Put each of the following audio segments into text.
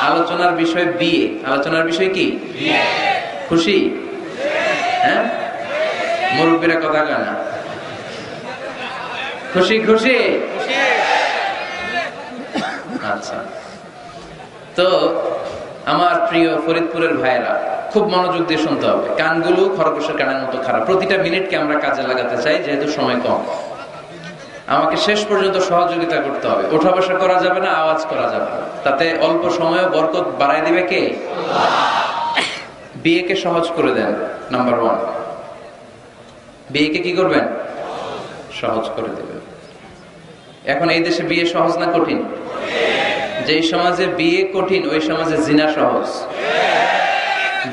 আলোচনার বিষয় বিয়ে। আলোচনার বিষয় কি? খুশি? হ্যাঁ, মুরব্বীরা কথা কয় না। খুশি খুশি? আচ্ছা, তো আমার প্রিয় ফরিদপুরের ভাইয়েরা খুব মনোযোগ দিয়ে শুনতে হবে। কানগুলো খরগোশের কানের মতো খারাপ। প্রতিটা মিনিটকে আমরা কাজে লাগাতে চাই, যেহেতু সময় কম। আমাকে শেষ পর্যন্ত সহযোগিতা করতে হবে। ওঠা বসা করা যাবে না, আওয়াজ করা যাবে না, তাতে অল্প সময়ে বরকত বাড়ায় দিবে কে? বিয়েকে সহজ করে দেন, নাম্বার 1। বিয়েকে কি করবেন? সহজ করে দেবেন। এখন এই দেশে বিয়ে সহজ না কঠিন? যেই সমাজে বিয়ে কঠিন ওই সমাজে জিনা সহজ।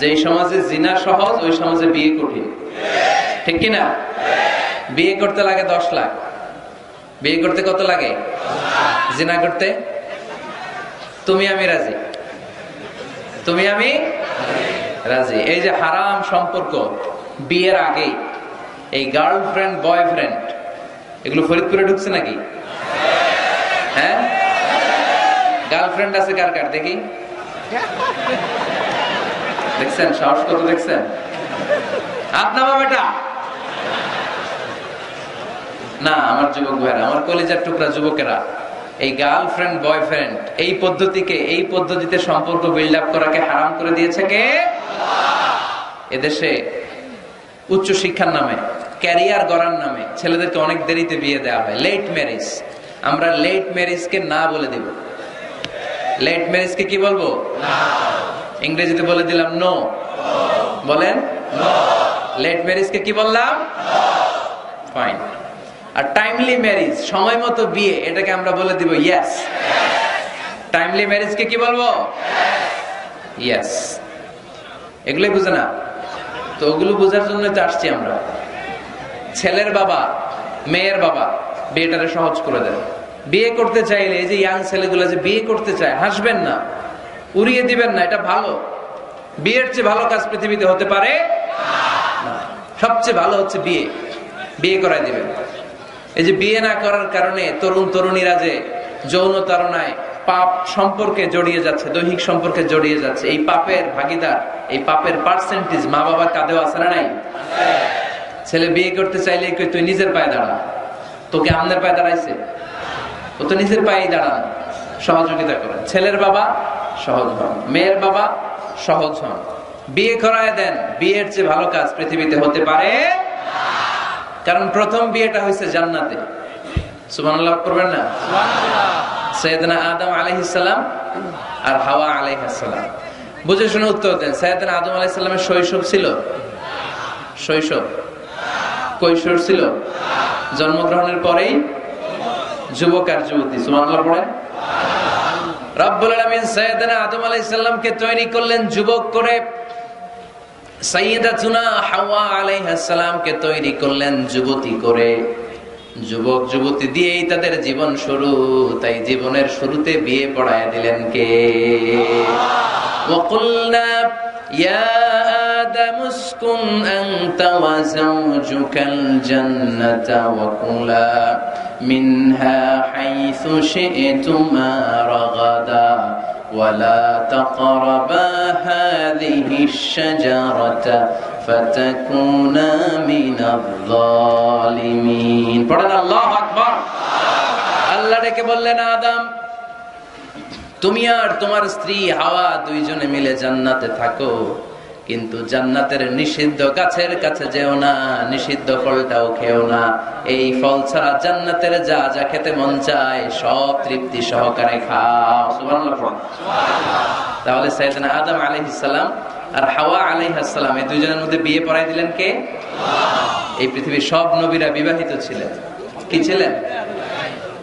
যেই সমাজে জিনা সহজ ওই সমাজে বিয়ে কঠিন। ঠিক কিনা? বিয়ে করতে লাগে 10 লাখ। বিয়ে করতে কত লাগে? জিনা করতে? তুমি আমি রাজি। তুমি আমি রাজি। এই যে হারাম সম্পর্ক বিয়ের আগে, এই গার্লফ্রেন্ড বয়ফ্রেন্ড, এগুলো ফরিদপুরে ঢুকছে নাকি? হ্যাঁ, গার্লফ্রেন্ড আছে কার কার দেখি? দেখছেন সাহস কত? দেখছেন? হাত নামা বেটা। না, আমার যুবক ভাইরা, আমার কলেজের টুকরা যুবকেরা, এই গার্লফ্রেন্ড বয়ফ্রেন্ড এই পদ্ধতিকে, এই পদ্ধতিতে সম্পর্ক বিল্ড আপ করাকে হারাম করে দিয়েছে কে? এদেশে উচ্চ শিক্ষার নামে, ক্যারিয়ার গড়ার নামে ছেলেদেরকে অনেক দেরিতে বিয়ে দেওয়া হয়, লেট ম্যারেজ। আমরা লেট ম্যারেজকে না বলে দিব। লেট ম্যারেজকে কি বলবো? ইংরেজিতে বলে দিলাম নো। বলেন লেট ম্যারেজকে কি বললাম? ফাইন। আর টাইমলি ম্যারেজ, সময় মতো বিয়ে, এটাকে আমরা বলে দিব ইয়েস। টাইমলি ম্যারেজকে কি বলবো? ইয়েস। এগুলোই বুঝে না তো, ওগুলো বোঝার জন্য তো আসছি আমরা। ছেলের বাবা মেয়ের বাবা বিয়েটারে সহজ করে দেন। বিয়ে করতে চাইলে এই যে ইয়াং ছেলেগুলো যে বিয়ে করতে চায়, হাসবেন না, উড়িয়ে দিবেন না, এটা ভালো। বিয়ের চেয়ে ভালো কাজ পৃথিবীতে হতে পারে না। সবচেয়ে ভালো হচ্ছে বিয়ে। বিয়ে করায় দিবেন। এই যে বিয়ে না করার কারণে তরুণ তরুণীরা যে যৌন তাড়নায় পাপ সম্পর্কে জড়িয়ে যাচ্ছে, দৈহিক সম্পর্কে জড়িয়ে যাচ্ছে, এই পাপের ভাগীদার, এই পাপের পার্সেন্টেজ মা বাবার কাঁধেও আছে না নাই? ছেলে বিয়ে করতে চাইলে তুই নিজের পায়ে দাঁড়া, তোকে আমনের পায়ে দাঁড়াইছে? ও তো নিজের পায়ে দাঁড়ান। সহযোগিতা করেন। ছেলের বাবা সহজ হন, মেয়ের বাবা সহজ হন, বিয়ে করায় দেন। বিয়ের চেয়ে ভালো কাজ পৃথিবীতে হতে পারে, কারণ প্রথম বিয়েটা হয়েছে জান্নাতে। সুবহানাল্লাহ করবেন না? সাইয়েদনা আদম আলাইহিস সালাম আর হাওয়া আলাইহিস সালাম। বুঝে শুনে উত্তর দেন। সাইয়েদনা আদম আলাইহিস সালামের শৈশব ছিল? শৈশব কৈশোর ছিল? জন্মগ্রহণের পরেই যুবক আর যুবতী। সুবহানাল্লাহ পড়েন। রব্বুল আলামিন সাইয়েদনা আদম আলাইহিস সালামকে তৈরি করলেন যুবক করে, সাইয়্যিদাতুনা হাওয়া আলাইহিস সালামকে তৈরি করলেন যুবতী করে। যুবক যুবতী দিয়েই তাদের জীবন শুরু। তাই জীবনের শুরুতে বিয়ে পড়ায় দিলেন কে? وقلنا يا آدم اسكن أنت وزوجك الجنة وكلا منها حيث شئتما رغدا ولا تقربا هذه الشجرة فتكونا من الظالمين. পড়েন আল্লাহু আকবার। আল্লাহ ডেকে বললেন, আদম তুমি আর তোমার স্ত্রী হাওয়া দুইজনে মিলে জান্নাতে থাকো, কিন্তু জান্নাতের নিষিদ্ধ গাছের কাছে যেও না, নিষিদ্ধ ফলটাও খেও না। এই ফল ছাড়া জান্নাতের যা যা খেতে মন চায় সব তৃপ্তি সহকারে খাও। সুবহানাল্লাহ। তাহলে সাইয়েদনা আদম আলাইহিস সালাম আর হাওয়া আলাইহিস সালাম এই দুইজনের মধ্যে বিয়ে পড়াই দিলেন কে? এই পৃথিবীর সব নবীরা বিবাহিত ছিলেন। কি ছিলেন?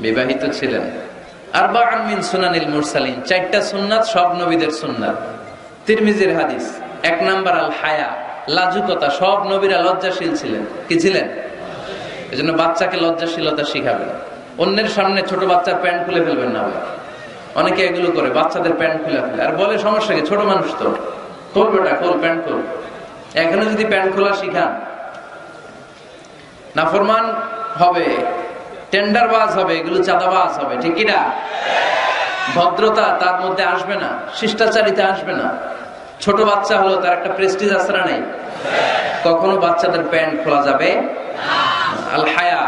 বিবাহিত ছিলেন। আরবাউন মিন সুনানিল মুরসালিন, 4টা সুন্নাত সব নবীদের সুন্নাত। তিরমিজির হাদিস। 1 নাম্বার আল হায়া, লাজুকতা। সব নবীরা লজ্জাশীল ছিলেন। কি ছিলেন? এজন্য বাচ্চাকে লজ্জাশীলতা শিখাবেন। অন্যের সামনে ছোট বাচ্চার প্যান্ট খুলে ফেলবেন না। অনেকে এগুলো করে, বাচ্চাদের প্যান্ট খুলে ফেলে আর বলে সমস্যা কি, ছোট মানুষ তো, খোল বেটা খোল, প্যান্ট খোল। এখনো যদি প্যান্ট খোলা শিখান, নাফরমান হবে, টেন্ডারবাজ হবে, এগুলো চাঁদাবাজ হবে। ঠিক কিনা? ভদ্রতা তার মধ্যে আসবে না, শিষ্টাচারিতা আসবে না। ছোট বাচ্চা হলো, তার একটা প্রেস্টিজ আসরা নেই। কখনো বাচ্চাদের প্যান্ট খোলা যাবে আল হায়া,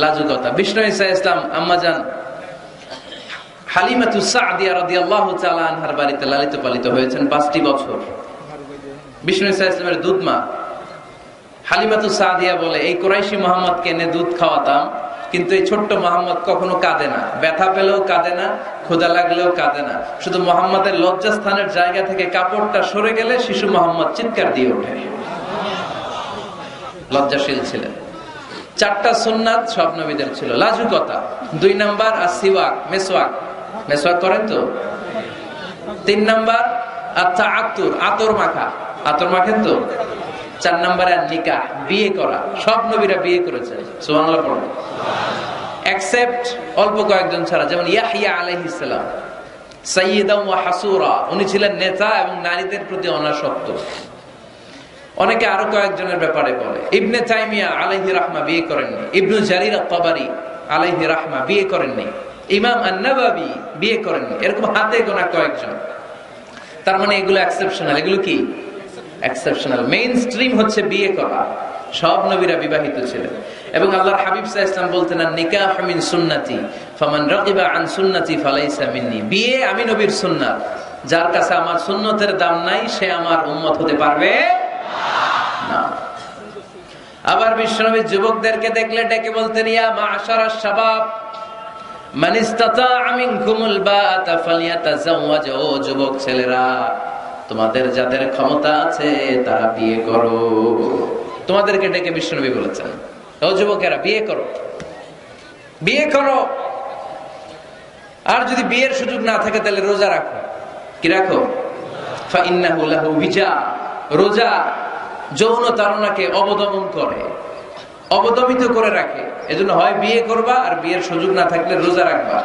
লাজুকতা। বিষ্ণু ঈসা ইসলাম আম্মাজান হালিমাতুস সাদিয়া রাদিয়াল্লাহু তাআলা আনহার বাড়িতে লালিত পালিত হয়েছেন 5টি বছর। বিষ্ণু ঈসা ইসলামের দুধ মা হালিমাতুস সাদিয়া বলে, এই কুরাইশি মুহাম্মদকে এনে দুধ খাওয়াতাম, কিন্তু এই ছোট্ট মুহাম্মদ কখনো কাঁদে না, ব্যথা পেলেও কাঁদে না, ক্ষুধা লাগলেও কাঁদে না। শুধু মুহাম্মদের লজ্জাস্থানের জায়গা থেকে কাপড়টা সরে গেলে শিশু মুহাম্মদ চিৎকার দিয়ে ওঠে। লজ্জাশীল ছিলেন। 4টা সুন্নাত সব নবীদের ছিল। লাজুকতা 2 নাম্বার, আসিওয়াক, মেসওয়াক, মেসওয়াক করেন তো। 3 নাম্বার আত-তাআত্তুর, আতর মাখা, আতর মাখেন তো। 4 নাম্বারে নিকাহ, বিয়ে করা। সব নবীরা বিয়ে করেছেন, সুবহানাল্লাহ পড়ুন। এক্সেপ্ট অল্প কয়েকজন ছাড়া, যেমন ইয়াহইয়া আলাইহিস সালাম সাইয়্যিদান ওয়া হাসুরা, উনি ছিলেন নেতা এবং নারীদের প্রতি অনাসক্ত। অনেকে আরো কয়েকজনের ব্যাপারে বলে। ইবনে তাইমিয়া আলাইহি রাহমা বিয়ে করেননি, ইবনু জারির আত-তাবারি আলাইহি রাহমা বিয়ে করেননি, ইমাম আন-নাওয়াবি বিয়ে করেননি। এরকম হাতে গোনা কয়েকজন। তার মানে এগুলো এক্সেপশনাল। এগুলো কি এক্সেপশনাল? মেইন স্ট্রিম হচ্ছে বিয়ে করা। সব নবীরা বিবাহিত ছিলেন। এবং আল্লাহর হাবিব সাল্লাল্লাহু আলাইহি ওয়াসাল্লাম বলতেন, নিকাহ মিন সুন্নতি ফামান রাগিবা আন সুন্নতি ফালাইসা মিন্নি। বিয়ে আমি নবীর সুন্নাত, যার কাছে আমার সুন্নতের দাম নাই সে আমার উম্মত হতে পারবে না। আবার বিশ্বনবী যুবকদেরকে দেখলে ডেকে বলতেন, ইয়া মা'শারাশ শাবাব মান ইসতাতা'a মিনকুমুল বাআতা ফালইয়াতাযাওয়াজ। ও যুবক ছেলেরা, তোমাদের যাদের ক্ষমতা আছে তারা বিয়ে করো। তোমাদেরকে ডেকে বিশ্বনবী বলেছেন, ও যুবকেরা বিয়ে করো, বিয়ে করো। আর যদি বিয়ের সুযোগ না থাকে তাহলে রোজা রাখো। কি রাখো? ফাইন্নাহু লাহু বিজা। রোজা যৌন তাড়নাকে অবদমন করে, অবদমিত করে রাখে। এজন্য হয় বিয়ে করবা, আর বিয়ের সুযোগ না থাকলে রোজা রাখবা।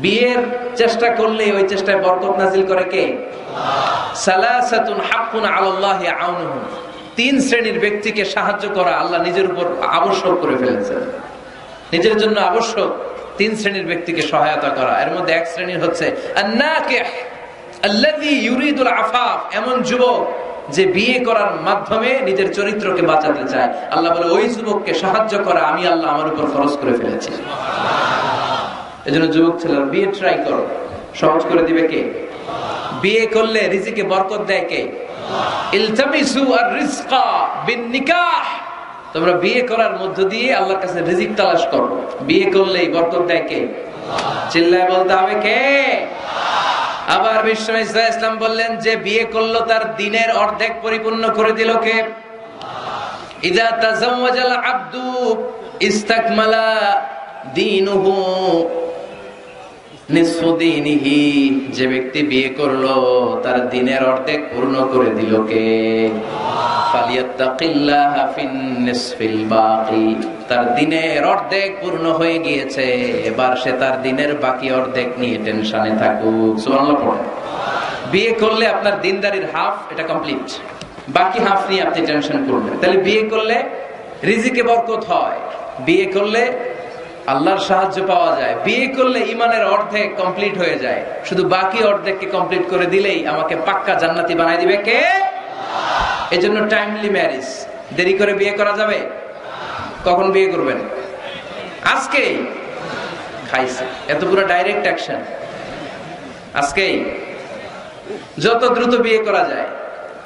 বিয়ের চেষ্টা করলে ওই চেষ্টায় বরকত নাজিল করে কে? সালাসাতুন হাক্কুন আলাল্লাহি আউনুহুম। 3 শ্রেণীর ব্যক্তিকে সাহায্য করা আল্লাহ নিজের উপর আবশ্যক করে ফেলেছেন। নিজের জন্য আবশ্যক 3 শ্রেণীর ব্যক্তিকে সহায়তা করা। এর মধ্যে এক শ্রেণীর হচ্ছে আন-নাকিহ আল্লাযী ইউরিদুল আফাফ। এমন যুবক যে বিয়ে করার মাধ্যমে নিজের চরিত্রকে বাঁচাতে চায়। আল্লাহ বলে, ওই যুবককে সাহায্য করা আমি আল্লাহ আমার উপর ফরজ করে ফেলেছি। এজন্য যুবক ছেলেরা বিয়ে ট্রাই করো, সহজ করে দিবে কে? বিয়ে করলে রিজিকে বরকত দেয় কে? ইলতামিসু আর-রিজকা বিন-নিকাহ। তোমরা বিয়ে করার মধ্য দিয়ে আল্লাহর কাছে রিজিক তালাশ করো। বিয়ে করলেই বরকত দেয় কে? চিল্লায় বলতে হবে কে? আবার বিষ্ণু ঈসা ইসলাম বললেন, যে বিয়ে করলো তার দিনের অর্ধেক পরিপূর্ণ করে দিল কে? ইযা তাযাওয়াজাল আবদু ইস্তাকমালা দীনুহু নিসফু দীনিহি। যে ব্যক্তি বিয়ে করলো তার দিনের অর্ধেক পূর্ণ করে দিল কে? ফালিয়াত্তাকিল্লাহা ফিন নিসফিল বাকি। তার দিনের অর্ধেক পূর্ণ হয়ে গিয়েছে, এবার সে তার দিনের বাকি অর্ধেক নিয়ে টেনশনে থাকুক। সুবহানাল্লাহ পড়ুন। বিয়ে করলে আপনার দিনদারির হাফ এটা কমপ্লিট, বাকি হাফ নিয়ে আপনি টেনশন করবেন। তাহলে বিয়ে করলে রিজিকে বরকত হয়, বিয়ে করলে আল্লাহর সাহায্য পাওয়া যায়, বিয়ে করলে ইমানের অর্ধেক কমপ্লিট হয়ে যায়। শুধু বাকি অর্ধেককে কমপ্লিট করে দিলেই আমাকে পাক্কা জান্নাতি বানাই দিবে কে? এজন্য টাইমলি ম্যারেজ। দেরি করে বিয়ে করা যাবে? কখন বিয়ে করবেন? আজকেই। খাইছে এত পুরো ডাইরেক্ট অ্যাকশন আজকেই। যত দ্রুত বিয়ে করা যায়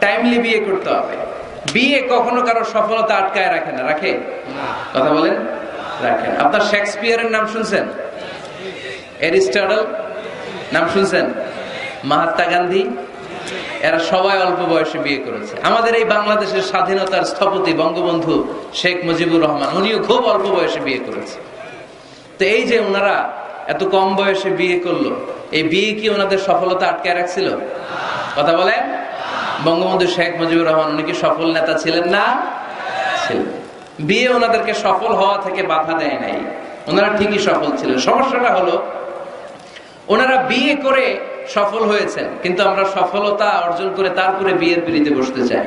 টাইমলি বিয়ে করতে হবে। বিয়ে কখনো কারো সফলতা আটকায় রাখে না, রাখে? কথা বলেন, রাখেন। আপনার শেক্সপিয়ারের নাম শুনছেন? অ্যারিস্টটল নাম শুনছেন? মহাত্মা গান্ধী? এরা সবাই অল্প বয়সে বিয়ে করেছে। আমাদের এই বাংলাদেশের স্বাধীনতার স্থপতি বঙ্গবন্ধু শেখ মুজিবুর রহমান, উনিও খুব অল্প বয়সে বিয়ে করেছে। তো এই যে ওনারা এত কম বয়সে বিয়ে করলো, এই বিয়ে কি ওনাদের সফলতা আটকায় রাখছিল? কথা বলেন। বঙ্গবন্ধু শেখ মুজিবুর রহমান উনি কি সফল নেতা ছিলেন না? ছিলেন। বিয়ে ওনাদেরকে সফল হওয়া থেকে বাধা দেয় নাই, ওনারা ঠিকই সফল ছিলেন। সমস্যাটা হলো ওনারা বিয়ে করে সফল হয়েছেন, কিন্তু আমরা সফলতা অর্জন করে তারপরে বিয়ের পিড়িতে বসতে চাই,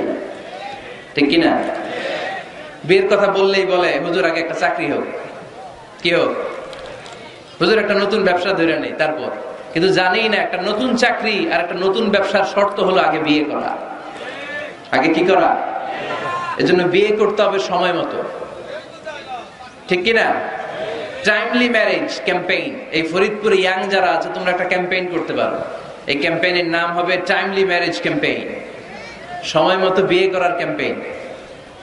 ঠিক কিনা? বিয়ের কথা বললেই বলে হুজুর আগে একটা চাকরি হোক, কি হোক? হুজুর একটা নতুন ব্যবসা ধরে নেই, তারপর কিন্তু জানি না একটা নতুন চাকরি আর একটা নতুন ব্যবসার শর্ত হলো আগে বিয়ে করা। আগে কি করা? এজন্য বিয়ে করতে হবে সময় মতো, ঠিক কিনা? টাইমলি ম্যারেজ ক্যাম্পেইন, এই ফরিদপুরে ইয়াং যারা আছে তোমরা একটা ক্যাম্পেইন করতে পারো। এই ক্যাম্পেইনের নাম হবে টাইমলি ম্যারেজ ক্যাম্পেইন, সময় মতো বিয়ে করার ক্যাম্পেইন।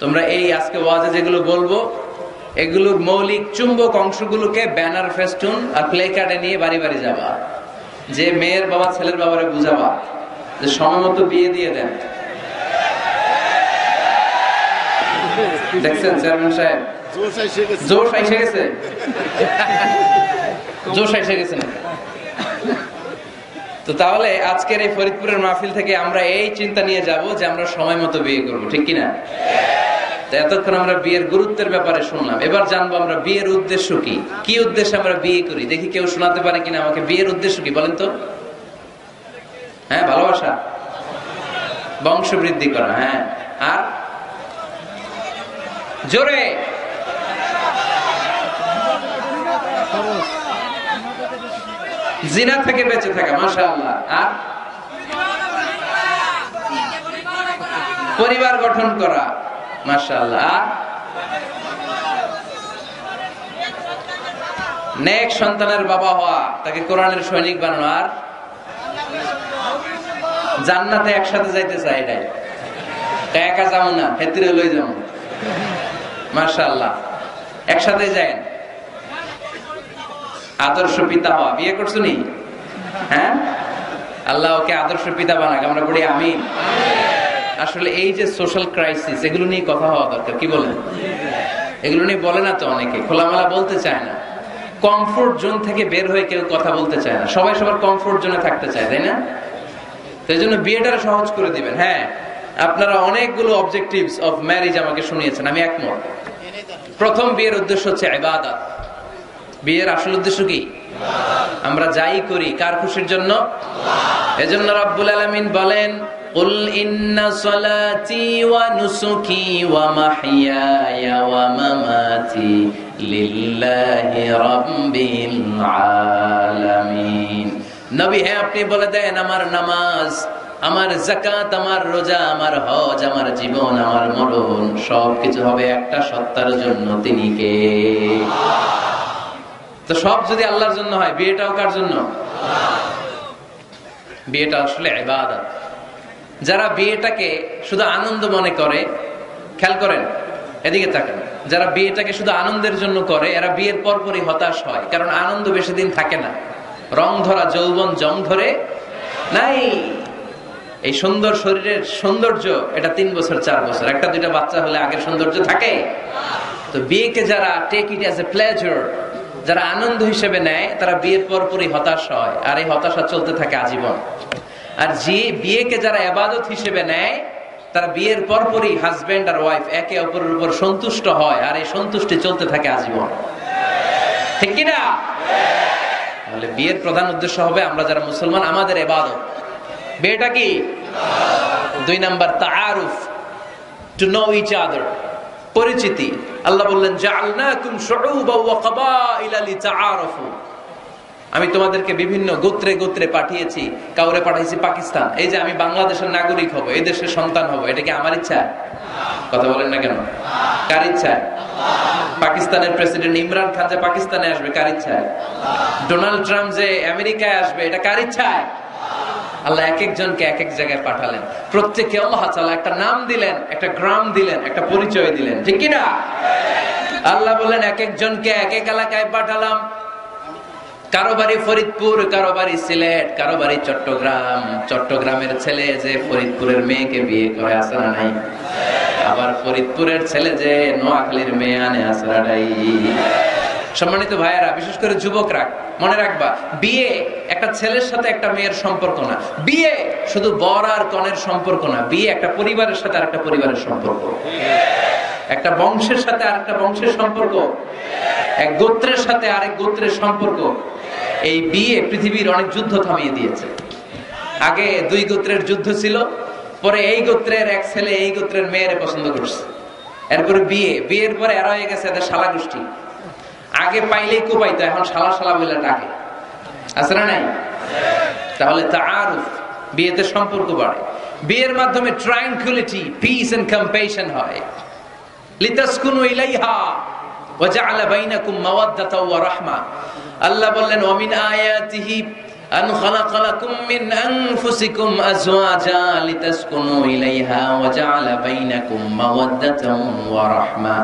তোমরা এই আজকে ওয়াজে যেগুলো বলবো এগুলোর মৌলিক চুম্বক অংশগুলোকে ব্যানার, ফেস্টুন আর প্লে কার্ডে নিয়ে বাড়ি বাড়ি যাবা, যে মেয়ের বাবা ছেলের বাবারে বুঝাবা যে সময় মতো বিয়ে দিয়ে দেন। দেখছেন চেয়ারম্যান সাহেব জোশ এসে গেছে, জোশ এসে গেছে না? তো তাহলে আজকের এই ফরিদপুরের মাহফিল থেকে আমরা এই চিন্তা নিয়ে যাব যে আমরা সময় মতো বিয়ে করব, ঠিক কিনা? এতক্ষণ আমরা বিয়ের গুরুত্বের ব্যাপারে শুনলাম, এবার জানবো আমরা বিয়ের উদ্দেশ্য কি, কি উদ্দেশ্যে আমরা বিয়ে করি। দেখি কেউ শোনাতে পারে কিনা আমাকে বিয়ের উদ্দেশ্য কি বলেন তো? হ্যাঁ, ভালোবাসা, বংশ বৃদ্ধি করা। হ্যাঁ, আর জোরে জিনা থেকে বেঁচে থাকা, মাশাআল্লাহ। আর পরিবার গঠন করা, মাশাআল্লাহ। আর নেক সন্তানের বাবা হওয়া, তাকে কোরআনের সৈনিক বানানো। আর জান্নাতে একসাথে যাইতে চাই, এটাই একা যাবো না, হেতিরে লই যাবো, মাশাআল্লাহ, একসাথে যায়েন। আদর্শ পিতা হওয়া, বিয়ে করছো নি? হ্যাঁ, আল্লাহ ওকে আদর্শ পিতা বানাক, আমরা বলি আমিন। আসলে এই যে সোশ্যাল ক্রাইসিস, এগুলো নিয়ে কথা হওয়া দরকার, কি বলেন? এগুলো নিয়ে বলে না তো অনেকে, খোলামেলা বলতে চায় না। কমফোর্ট জোন থেকে বের হয়ে কেউ কথা বলতে চায় না, সবাই সবার কমফোর্ট জোনে থাকতে চায়, তাই না? সেই জন্য বিয়েটা সহজ করে দিবেন। হ্যাঁ, আপনারা অনেকগুলো অবজেক্টিভস অফ ম্যারেজ আমাকে শুনিয়েছেন, আমি একমত। প্রথম, বিয়ের উদ্দেশ্য হচ্ছে ইবাদত। বিয়ের আসল উদ্দেশ্য কি? আমরা যাই করি কার খুশির জন্য? এজন্য রব্বুল আলামিন বলেন, কুল ইন্না সলাতি ওয়া নুসুকি ওয়া মাহইয়ায়া ওয়া মামাতি লিল্লাহি রাব্বিল আলামিন। নবী, হ্যাঁ আপনি বলে দেন, আমার নামাজ, আমার যাকাত, আমার রোজা, আমার হজ, আমার জীবন, আমার মরণ সবকিছু হবে একটা সত্তার জন্য, তিনি কে? তো সব যদি আল্লাহর জন্য হয়, বিয়েটাও কার জন্য? বিয়েটা আসলে ইবাদত। যারা বিয়েটাকে শুধু আনন্দ মনে করে, খেয়াল করেন, এদিকে তাকান, যারা বিয়েটাকে শুধু আনন্দের জন্য করে এরা বিয়ের পরপরই হতাশ হয়, কারণ আনন্দ বেশি দিন থাকে না। রং ধরা যৌবন জং ধরে নাই। এই সুন্দর শরীরের সৌন্দর্য এটা 3 বছর 4 বছর, একটা দুইটা বাচ্চা হলে আগের সৌন্দর্য থাকে? তো বিয়েকে যারা take it as a pleasure, যারা আনন্দ হিসেবে নেয়, তারা বিয়ের পরপরই হতাশ হয়, আর এই হতাশা চলতে থাকে আজীবন। আর যে বিয়েকে যারা ইবাদত হিসেবে নেয়, তারা বিয়ের পরপরই হাজবেন্ড আর ওয়াইফ একে অপরের উপর সন্তুষ্ট হয়, আর এই সন্তুষ্টি চলতে থাকে আজীবন, ঠিক কিনা? তাহলে বিয়ের প্রধান উদ্দেশ্য হবে আমরা যারা মুসলমান, আমাদের ইবাদত। বিয়েটা কি? 2 নাম্বার, তাআরুফ, টু নো ইচ আদার, পরিচিতি। আল্লাহ বললেন, জাআলনাকুম শুউবান ওয়া ক্বাবাইলা লিতাআরাফু। আমি তোমাদেরকে বিভিন্ন গোত্রে গোত্রে পাঠিয়েছি। কাউরে পাঠাইছি পাকিস্তান, এই যে আমি বাংলাদেশের নাগরিক হব, এই দেশের সন্তান হব, এটা কি আমার ইচ্ছা? কথা বলেন না কেন? কার ইচ্ছা? পাকিস্তানের প্রেসিডেন্ট ইমরান খান যে পাকিস্তানে আসবে, কার ইচ্ছা? ডোনাল্ড ট্রাম্প যে আমেরিকায় আসবে, এটা কার ইচ্ছা? আল্লাহ এক একজনকে এক এক জায়গায় পাঠালেন, প্রত্যেককে আল্লাহ তাআলা একটা নাম দিলেন, একটা গ্রাম দিলেন, একটা পরিচয় দিলেন, ঠিক কি না? আল্লাহ বলেন, এক একজনকে এক এক এলাকায় পাঠালাম। কারো বাড়ি ফরিদপুর, কারো বাড়ি সিলেট, কারো বাড়ি চট্টগ্রাম। চট্টগ্রামের ছেলে যে ফরিদপুরের মেয়েকে বিয়ে করে, আছে না নাই? আবার ফরিদপুরের ছেলে যে নোয়াখালীর মেয়ে আনে, আছে না নাই? সম্মানিত ভাইয়েরা, বিশেষ করে যুবকরা, মনে রাখবা, বিয়ে একটা ছেলের সাথে একটা মেয়ের সম্পর্ক না। বিয়ে শুধু বর আর কনের সম্পর্ক না। বিয়ে একটা পরিবারের সাথে আরেকটা পরিবারের সম্পর্ক, একটা বংশের সাথে আরেকটা বংশের সম্পর্ক, এক গোত্রের সাথে আরেক গোত্রের সম্পর্ক। এই বিয়ে পৃথিবীর অনেক যুদ্ধ থামিয়ে দিয়েছে। আগে 2 গোত্রের যুদ্ধ ছিল, পরে এই গোত্রের এক ছেলে এই গোত্রের মেয়েরে পছন্দ করছে, এরপরে বিয়ের পরে এরা হয়ে গেছে এদের শালা গোষ্ঠী। আগে পাইলেই কোপাইতো, এখন শালা শালা বলে ডাকে, আছে না নাই? তাহলে তাআরুফ, বিয়েতে সম্পর্ক বাড়ে। বিয়ের মাধ্যমে ট্রাঙ্কুইলিটি, পিস এন্ড কম্প্যাশন হয়। লিতাসকুনু ইলাইহা ওয়া জাআলা বাইনাকুম মাওয়াদ্দাতাও ওয়া রাহমা। আল্লাহ বললেন ওয়া মিন আয়াতিহি আন খালাকা লাকুম মিন আনফুসিকুম আজওয়াজা লিতাসকুনু ইলাইহা ওয়া জাআলা বাইনাকুম মাওয়াদ্দাতাও ওয়া রাহমা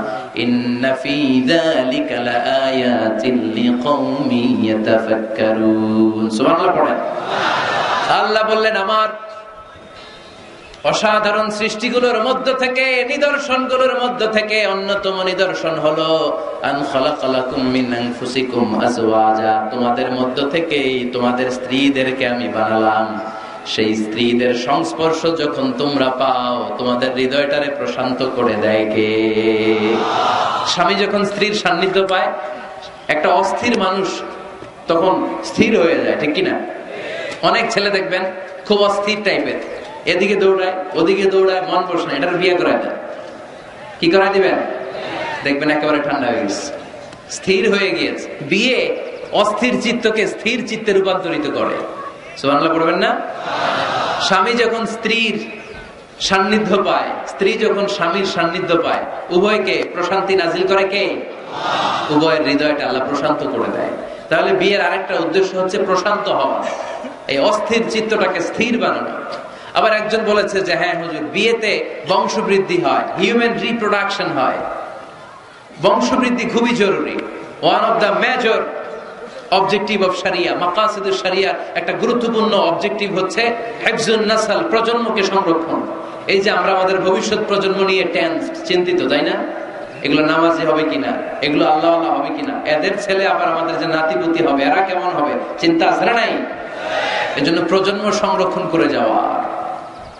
ইন্না ফী যালিকা লাআয়াতিন লিকওমিন ইয়াতাফাক্কারুন। সুবহানাল্লাহ পড়েন। আল্লাহ বললেন আমার অসাধারণ সৃষ্টিগুলোর মধ্য থেকে, নিদর্শনগুলোর মধ্য থেকে অন্যতম নিদর্শন হলো আন খালাকা লাকুম মিন আনফুসিকুম আজওয়াজা, তোমাদের মধ্য থেকে তোমাদের স্ত্রীদেরকে আমি বানালাম। সেই স্ত্রীদের সংস্পর্শ যখন তোমরা পাও তোমাদের হৃদয়টারে প্রশান্ত করে দেয় কে? স্বামী যখন স্ত্রীর সান্নিধ্য পায়, একটা অস্থির মানুষ তখন স্থির হয়ে যায়, ঠিক কিনা? অনেক ছেলে দেখবেন খুব অস্থির টাইপের, এদিকে দৌড়ায় ওদিকে দৌড়ায়, মন বসে না, এটার বিয়ে করায় দেয়। কি করায় দিবেন? দেখবেন একেবারে ঠান্ডা হয়ে গেছে, স্থির হয়ে গিয়েছে। বিয়ে অস্থির চিত্তকে স্থির চিত্তে রূপান্তরিত করে। সুবহানাল্লাহ পড়বেন না? স্বামী যখন স্ত্রীর সান্নিধ্য পায়, স্ত্রী যখন স্বামীর সান্নিধ্য পায়, উভয়কে প্রশান্তি নাজিল করে কে? উভয়ের হৃদয়টা আল্লাহ প্রশান্ত করে দেয়। তাহলে বিয়ের আরেকটা উদ্দেশ্য হচ্ছে প্রশান্ত হওয়া, এই অস্থির চিত্তটাকে স্থির বানানো। আবার একজন বলেছে যে হ্যাঁ হুজুর, বিয়েতে বংশবৃদ্ধি হয়, হিউম্যান রিপ্রোডাকশন হয়। বংশবৃদ্ধি খুবই জরুরি। One of the major objective of শরিয়া, মাকাসিদুশ শরিয়ার একটা গুরুত্বপূর্ণ অবজেক্টিভ হচ্ছে হিফজুন নাসল, প্রজন্মকে সংরক্ষণ। এই যে আমরা আমাদের ভবিষ্যৎ প্রজন্ম নিয়ে চিন্তিত, তাই না? এগুলো নামাজি হবে কিনা, এগুলো আল্লাহওয়ালা হবে কিনা, এদের ছেলে আবার আমাদের যে নাতিপুতি হবে এরা কেমন হবে, চিন্তা আছে না নাই? এজন্য প্রজন্ম সংরক্ষণ করে যাওয়া।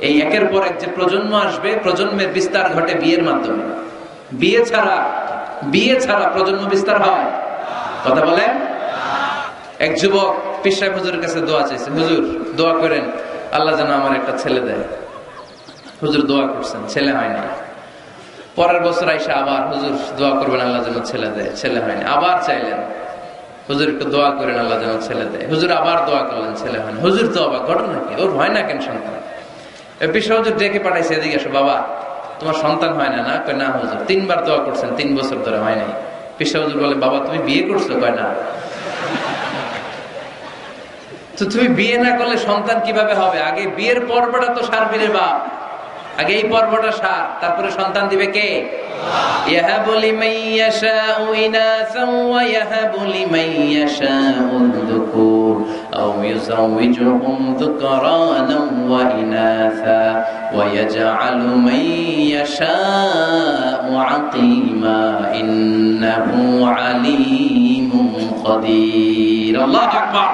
এই একের পর এক যে প্রজন্ম আসবে, প্রজন্মের বিস্তার ঘটে বিয়ের মাধ্যমে। বিয়ে ছাড়া প্রজন্ম বিস্তার হয়? কথা বলেন। এক যুবক পীর সাহেব হুজুরের কাছে দোয়া চাইছে, হুজুর দোয়া করেন আল্লাহ যেন আমার একটা ছেলে দেয়। হুজুর দোয়া করছেন, ছেলে হয় না। পরের বছর আইসা আবার হুজুর দোয়া করবেন আল্লাহ যেন ছেলে দেয়, ছেলে হয়নি। আবার চাইলেন হুজুর একটু দোয়া করেন আল্লাহ যেন ছেলে দেয়। হুজুর আবার দোয়া করলেন, ছেলে হয় না। হুজুর তো অবাক, ঘটনা কি? ওর হয় না কেন সন্তান? পীর সাহেব হুজুর ডেকে পাঠাইছে, এদিকে এসো বাবা, তোমার সন্তান হয় না? না কয় না হুজুর, 3 বার দোয়া করছেন, 3 বছর ধরে হয় নাই। পীর সাহেব হুজুর বলে বাবা তুমি বিয়ে করছো? কয় না। তো তুমি বিয়ে না করলে সন্তান কিভাবে হবে? আগে বিয়ের পর্বটা তো সারবি রে বাপ, আগে এই পর্বটা সার, তারপরে সন্তান দিবে কে? ইয়াহাবু লিমান ইয়াশাউ ইনাসা ওয়া ইয়াহাবু লিমান ইয়াশাউ যুকুর আও ইউযাওয়িজুহুম যুকরানা ওয়া ইনাসা ওয়া ইয়াজআলু মান ইয়াশাউ আকিমা ইন্নাহু আলীমুন কাদির। আল্লাহু আকবার।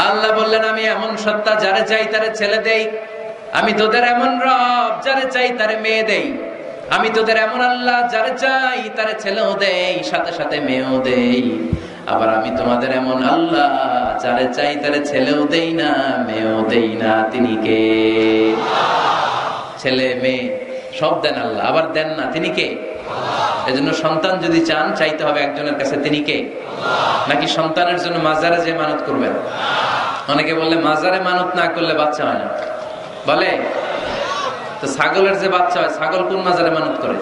আল্লাহ বললেন আমি এমন সত্তা, যারে চাই তারে ছেলে দেই। আমি তোদের এমন রব, যারে চাই তারে মেয়ে দেই। আমি তোদের এমন আল্লাহ, যারে চাই তারে ছেলেও দেই, সাথে সাথে মেয়েও দেই। আবার আমি তোমাদের এমন আল্লাহ, যারে চাই তারে ছেলেও দেই না, মেয়েও দেই না। তিনি কে? ছেলে মেয়ে সব দেন আল্লাহ, আবার দেন না, তিনি কে? এজন্য সন্তান যদি চান, চাইতে হবে একজনের কাছে, তিনি কে? নাকি সন্তানের জন্য মাজারে যে মানত করবেন? অনেকে বললে মাজারে মানত না করলে বাচ্চা হয় না বলে। তো ছাগলের যে বাচ্চা হয়, ছাগল কোন মাজারে মানত করে?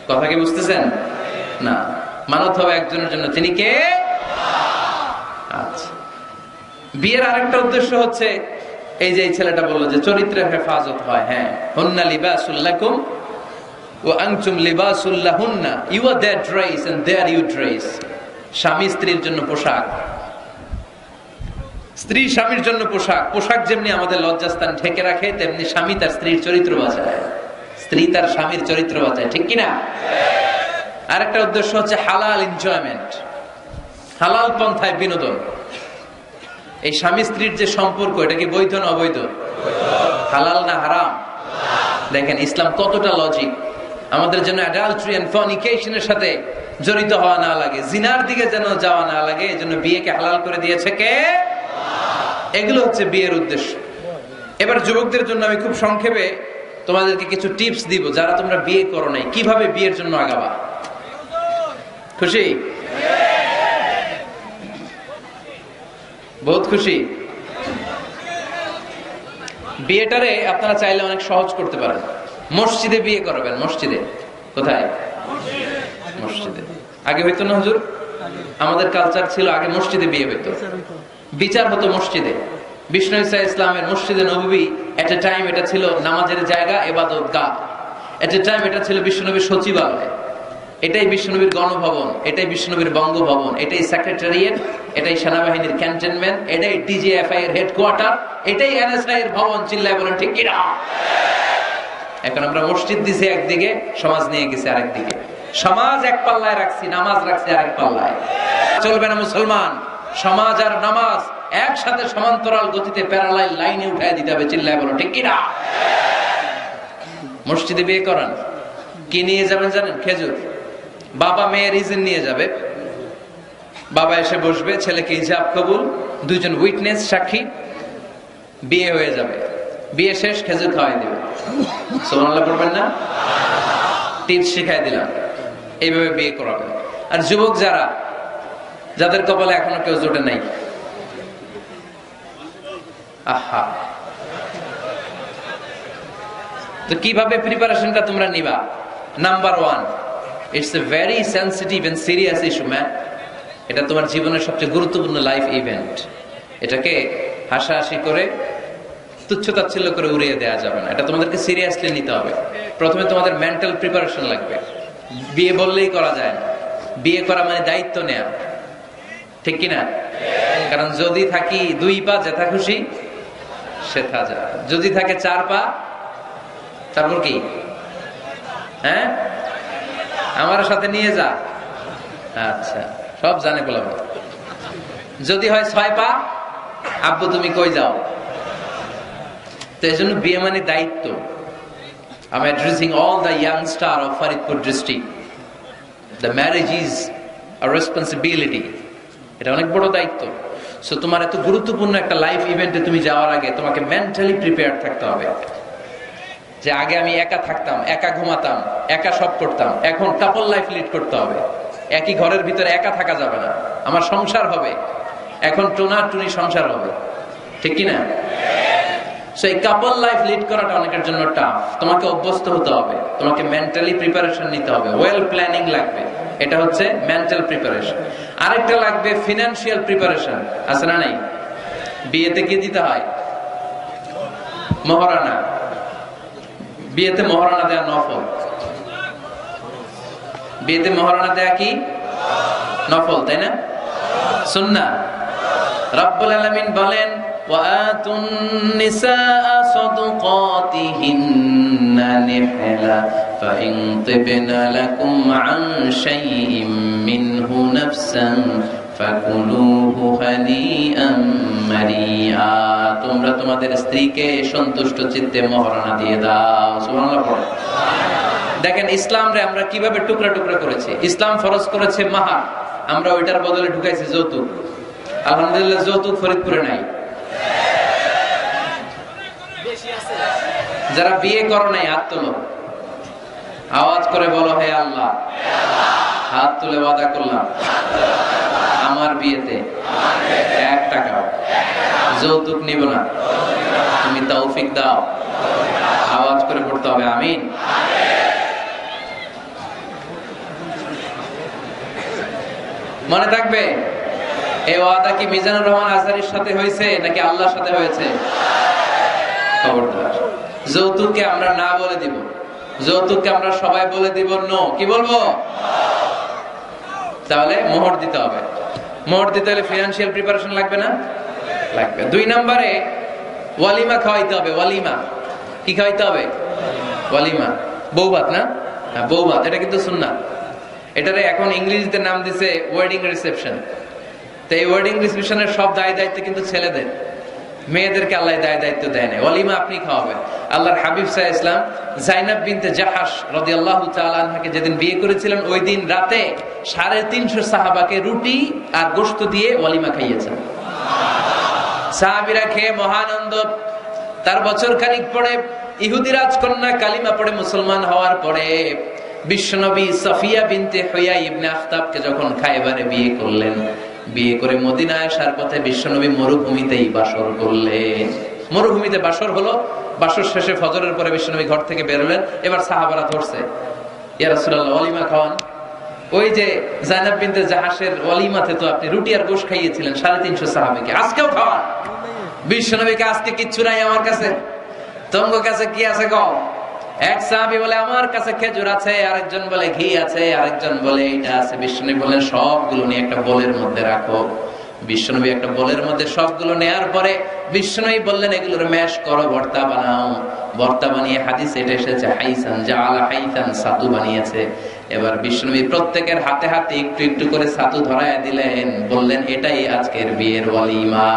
কথা কি বুঝতেছেন? না, মানত হবে একজনের জন্য, তিনি কে? আচ্ছা, বিয়ের আরেকটা উদ্দেশ্য হচ্ছে এই যে ছেলেটা বললো যে চরিত্রের হেফাজত হয়। হ্যাঁ, হুন্না লিবাসুল লাকুম ওয়া আনতুম লিবাসুল লাহুন্না, you are their dress and their you dress. স্বামী স্ত্রীর জন্য পোশাক, স্ত্রী স্বামীর জন্য পোশাক। পোশাক যেমনি আমাদের লজ্জাস্থান ঢেকে রাখে, তেমনি স্বামী তার স্ত্রীর চরিত্র বাঁচায়, স্ত্রী তার স্বামীর চরিত্র বাঁচায়, ঠিক কিনা? আরেকটা উদ্দেশ্য হচ্ছে হালাল এনজয়মেন্ট, হালাল পন্থায় বিনোদন। এই স্বামী স্ত্রীর যে সম্পর্ক, এটা কি বৈধ না অবৈধ? হালাল না হারাম? দেখেন ইসলাম কতটা লজিক। আমাদের জন্য অ্যাডাল্টারি এন্ড ফর্নিকেশনের সাথে জড়িত হওয়া না লাগে, জিনার দিকে যেন যাওয়া না লাগে, এজন্য বিয়েকে হালাল করে দিয়েছে কে? এগুলো হচ্ছে বিয়ের উদ্দেশ্য। এবার যুবকদের জন্য আমি খুব সংক্ষেপে তোমাদেরকে কিছু টিপস দিব, যারা তোমরা বিয়ে করো নাই, কিভাবে বিয়ের জন্য আগাবা। খুশি? বহুত খুশি। বিয়েটারে আপনারা চাইলে অনেক সহজ করতে পারেন। মসজিদে বিয়ে করবেন। মসজিদে। কোথায়? মসজিদে। আগে হইতো না হুজুর? আমাদের কালচার ছিল আগে মসজিদে বিয়ে হইতো, বিচার হতো মসজিদে। বিষ্ণু ঈসা ইসলামের মসজিদে নববী এট এ টাইম এটা ছিল নামাজের জায়গা, ইবাদত গাহ। এট এ টাইম এটা ছিল বিশ্বনবীর সচিবালয়, এটাই বিশ্বনবীর গণভবন, এটাই বিশ্বনবীর বঙ্গভবন, এটাই সেক্রেটারিয়েট, এটাই সেনাবাহিনীর ক্যান্টনমেন্ট, এটাই ডিজিএফআই এর হেডকোয়ার্টার, এটাই এনএসআই এর ভবন। চিল্লায় বলেন ঠিক কিনা? এখন আমরা মসজিদ দিছি একদিকে, সমাজ নিয়ে গেছে আরেকদিকে। সমাজ এক পাল্লায় রাখছি, নামাজ রাখছি আরেক পাল্লায়। চলবে না মুসলমান। সমাজ আর নামাজ একসাথে সমান্তরাল গতিতে প্যারালাল লাইনে উঠায় দিতে হবে। চিল্লায় বলো ঠিক কিনা? মসজিদে বিয়ে করান, কি নিয়ে যাবেন জানেন? খেজুর। বাবা মেয়ের ইজেন নিয়ে যাবে। বাবা এসে বসবে, ছেলেকে ইজাব কবুল, দুইজন উইটনেস সাক্ষী, বিয়ে হয়ে যাবে। বিয়ে শেষ, খেজুর খাওয়াই দিবে। সুবহানাল্লাহ পড়বেন না? টিপস শিখাই দিলাম, এইভাবে বিয়ে করাবেন। আর যুবক যারা, যাদের কপালে এখনো কেউ জোটে নাই, আহা, তো কিভাবে প্রিপারেশনটা তোমরা নিবা? Number 1, it's a very sensitive and serious issue man. এটা তোমার জীবনের সবচেয়ে গুরুত্বপূর্ণ লাইফ ইভেন্ট। এটাকে হাসাহাসি করে, তুচ্ছতাচ্ছিল্য করে উড়িয়ে দেওয়া যাবে না। এটা তোমাদেরকে সিরিয়াসলি নিতে হবে। প্রথমে তোমাদের মেন্টাল প্রিপারেশন লাগবে। বিয়ে বললেই করা যায় না। বিয়ে করা মানে দায়িত্ব নেয়া, ঠিক কিনা? কারণ যদি থাকি 2 পা, যেথা খুশি সেথা যা। যদি থাকে 4 পা, তারপর কি? হ্যাঁ, আমার সাথে নিয়ে যা। আচ্ছা, সব জানে বললাম। যদি হয় 6 পা, আব্বু তুমি কই যাও? তো এই জন্য বিয়ে মানে দায়িত্ব। I'm addressing all the young star of Faridpur district. The marriage is a responsibility. এটা অনেক বড় দায়িত্ব। সো তোমার এত গুরুত্বপূর্ণ একটা লাইফ ইভেন্টে তুমি যাওয়ার আগে তোমাকে মেন্টালি প্রিপেয়ার থাকতে হবে। যে আগে আমি একা থাকতাম, একা ঘুমাতাম, একা সব করতাম, এখন কাপল লাইফ লিড করতে হবে। একই ঘরের ভিতরে একা থাকা যাবে না। আমার সংসার হবে, এখন টোনা টুনি সংসার হবে, ঠিক কিনা? সো এই কাপল লাইফ লিড করাটা অনেকের জন্য টাফ। তোমাকে অভ্যস্ত হতে হবে, তোমাকে মেন্টালি প্রিপারেশন নিতে হবে, ওয়েল প্ল্যানিং লাগবে। এটা হচ্ছে মেন্টাল প্রিপারেশন। আরেকটা লাগবে ফিনান্সিয়াল প্রিপারেশন। আছে না নাই? বিয়েতে কি দিতে হয়? মহারানা। বিয়েতে মহারানা দেয়া নফল। বিয়েতে মহারানা দেয়া কি? নফল, তাই না? সুন্নাহ। রব্বুল আলামিন বলেন, وَآتُوا النِّسَاءَ صَدُقَاتِهِنَّ نِحْلَةً فَإِن طِبْنَ لَكُمْ عَن شَيْءٍ مِّنْهُ نَفْسًا فَكُلُوهُ هَنِيئًا مَرِيئًا। তোমরা তোমাদের স্ত্রীকে সন্তুষ্ট চিত্তে মহারানা দিয়ে দাও। সুবহানাল্লাহ পড়ো। দেখেন ইসলামরে আমরা কিভাবে টুকরা টুকরা করেছি। ইসলাম ফরজ করেছে মাহার, আমরা ওইটার বদলে ঢুকাইছি যৌতুক। আলহামদুলিল্লাহ যৌতুক ফরিদপুরে নাই। যারা বিয়ে করো নাই হাত তোলো, আওয়াজ করে বলো, হে আল্লাহ, হাত তুলে ওয়াদা করলাম আমার বিয়েতে 1 টাকা যৌতুক নিব না, তুমি তৌফিক দাও। আওয়াজ করে পড়তে হবে আমিন। মনে থাকবে, এই ওয়াদা কি মিজানুর রহমান আজহারীর সাথে হয়েছে নাকি আল্লাহর সাথে হয়েছে? খবরদার, যৌতুককে আমরা না বলে দিব। যৌতুককে আমরা সবাই বলে দিব নো। কি বলবো? তাহলে মোহর দিতে হবে। মোহর দিতে হলে ফিনান্সিয়াল প্রিপারেশন লাগবে না? লাগবে। 2 নম্বরে ওয়ালিমা খাওয়াইতে হবে। ওয়ালিমা কি খাওয়াইতে হবে? ওয়ালিমা, বৌভাত না? হ্যাঁ, বৌভাত। এটা কিন্তু সুন্নাত। এটারে এখন ইংরেজিতে নাম দিছে ওয়েডিং রিসেপশন। তো এই ওয়েডিং রিসেপশনের সব দায় দায়িত্ব কিন্তু ছেলেদের, মেয়েদেরকে আল্লাহ দায় দায়িত্ব দেয় না। ওয়ালিমা আপনি খাওয়াবেন। আল্লাহর হাবিব সাল্লাল্লাহু আলাইহি ওয়াসাল্লাম যায়নাব বিনতে জাহাশ রাদিয়াল্লাহু তাআলা আনহাকে যেদিন বিয়ে করেছিলেন, ওই দিন রাতে 350 সাহাবাকে রুটি আর গোশত দিয়ে ওয়ালিমা খাইয়েছেন। সাহাবীরা খেয়ে মহানন্দ। তার বছর খানিক পরে ইহুদি রাজকন্যা কালিমা পড়ে মুসলমান হওয়ার পরে বিশ্বনবী সাফিয়া বিনতে হুয়াই ইবনে আখতাবকে যখন খায়বারে বিয়ে করলেন, বিয়ে করে মদিনায় আসার পথে বিশ্বনবী মরুভূমিতেই বাসর করলেন। মরুভূমিতে বাসর হলো, বাসর শেষে ফজরের পরে বিশ্বনবী ঘর থেকে বেরোলেন। এবার সাহাবারা ধরছে, ইয়া রাসূলুল্লাহ ওয়ালিমা খাওয়ান। ওই যে জায়নাব বিনতে জাহাসের ওয়ালিমাতে তো আপনি রুটি আর গোশত খাইয়েছিলেন 350 সাহাবীকে, আজকেও খাওয়ান। বিশ্বনবীকে আজকে কিচ্ছু নাই আমার কাছে, তোমার কাছে কি আছে গো? এক সাহাবী বলে আমার কাছে খেজুর আছে, আরেকজন বলে ঘি আছে, আরেকজন বলে এটা আছে। বিশ্বনবী বলেন সবগুলো নিয়ে একটা বোলের মধ্যে রাখো। বিশ্বনবী একটা বোলের মধ্যে সবগুলো নেয়ার পরে বিশ্বনবী বললেন এগুলোর ম্যাশ করো, ভর্তা বানাও। ভর্তা বানিয়ে হাদিসে এটা এসেছে হাইসান জাআলা হাইসান, ছাতু বানিয়েছে। এবার বিশ্বনবী প্রত্যেকের হাতে হাতে একটু একটু করে ছাতু ধরায় দিলেন, বললেন এটাই আজকের বিয়ের ওয়ালিমা।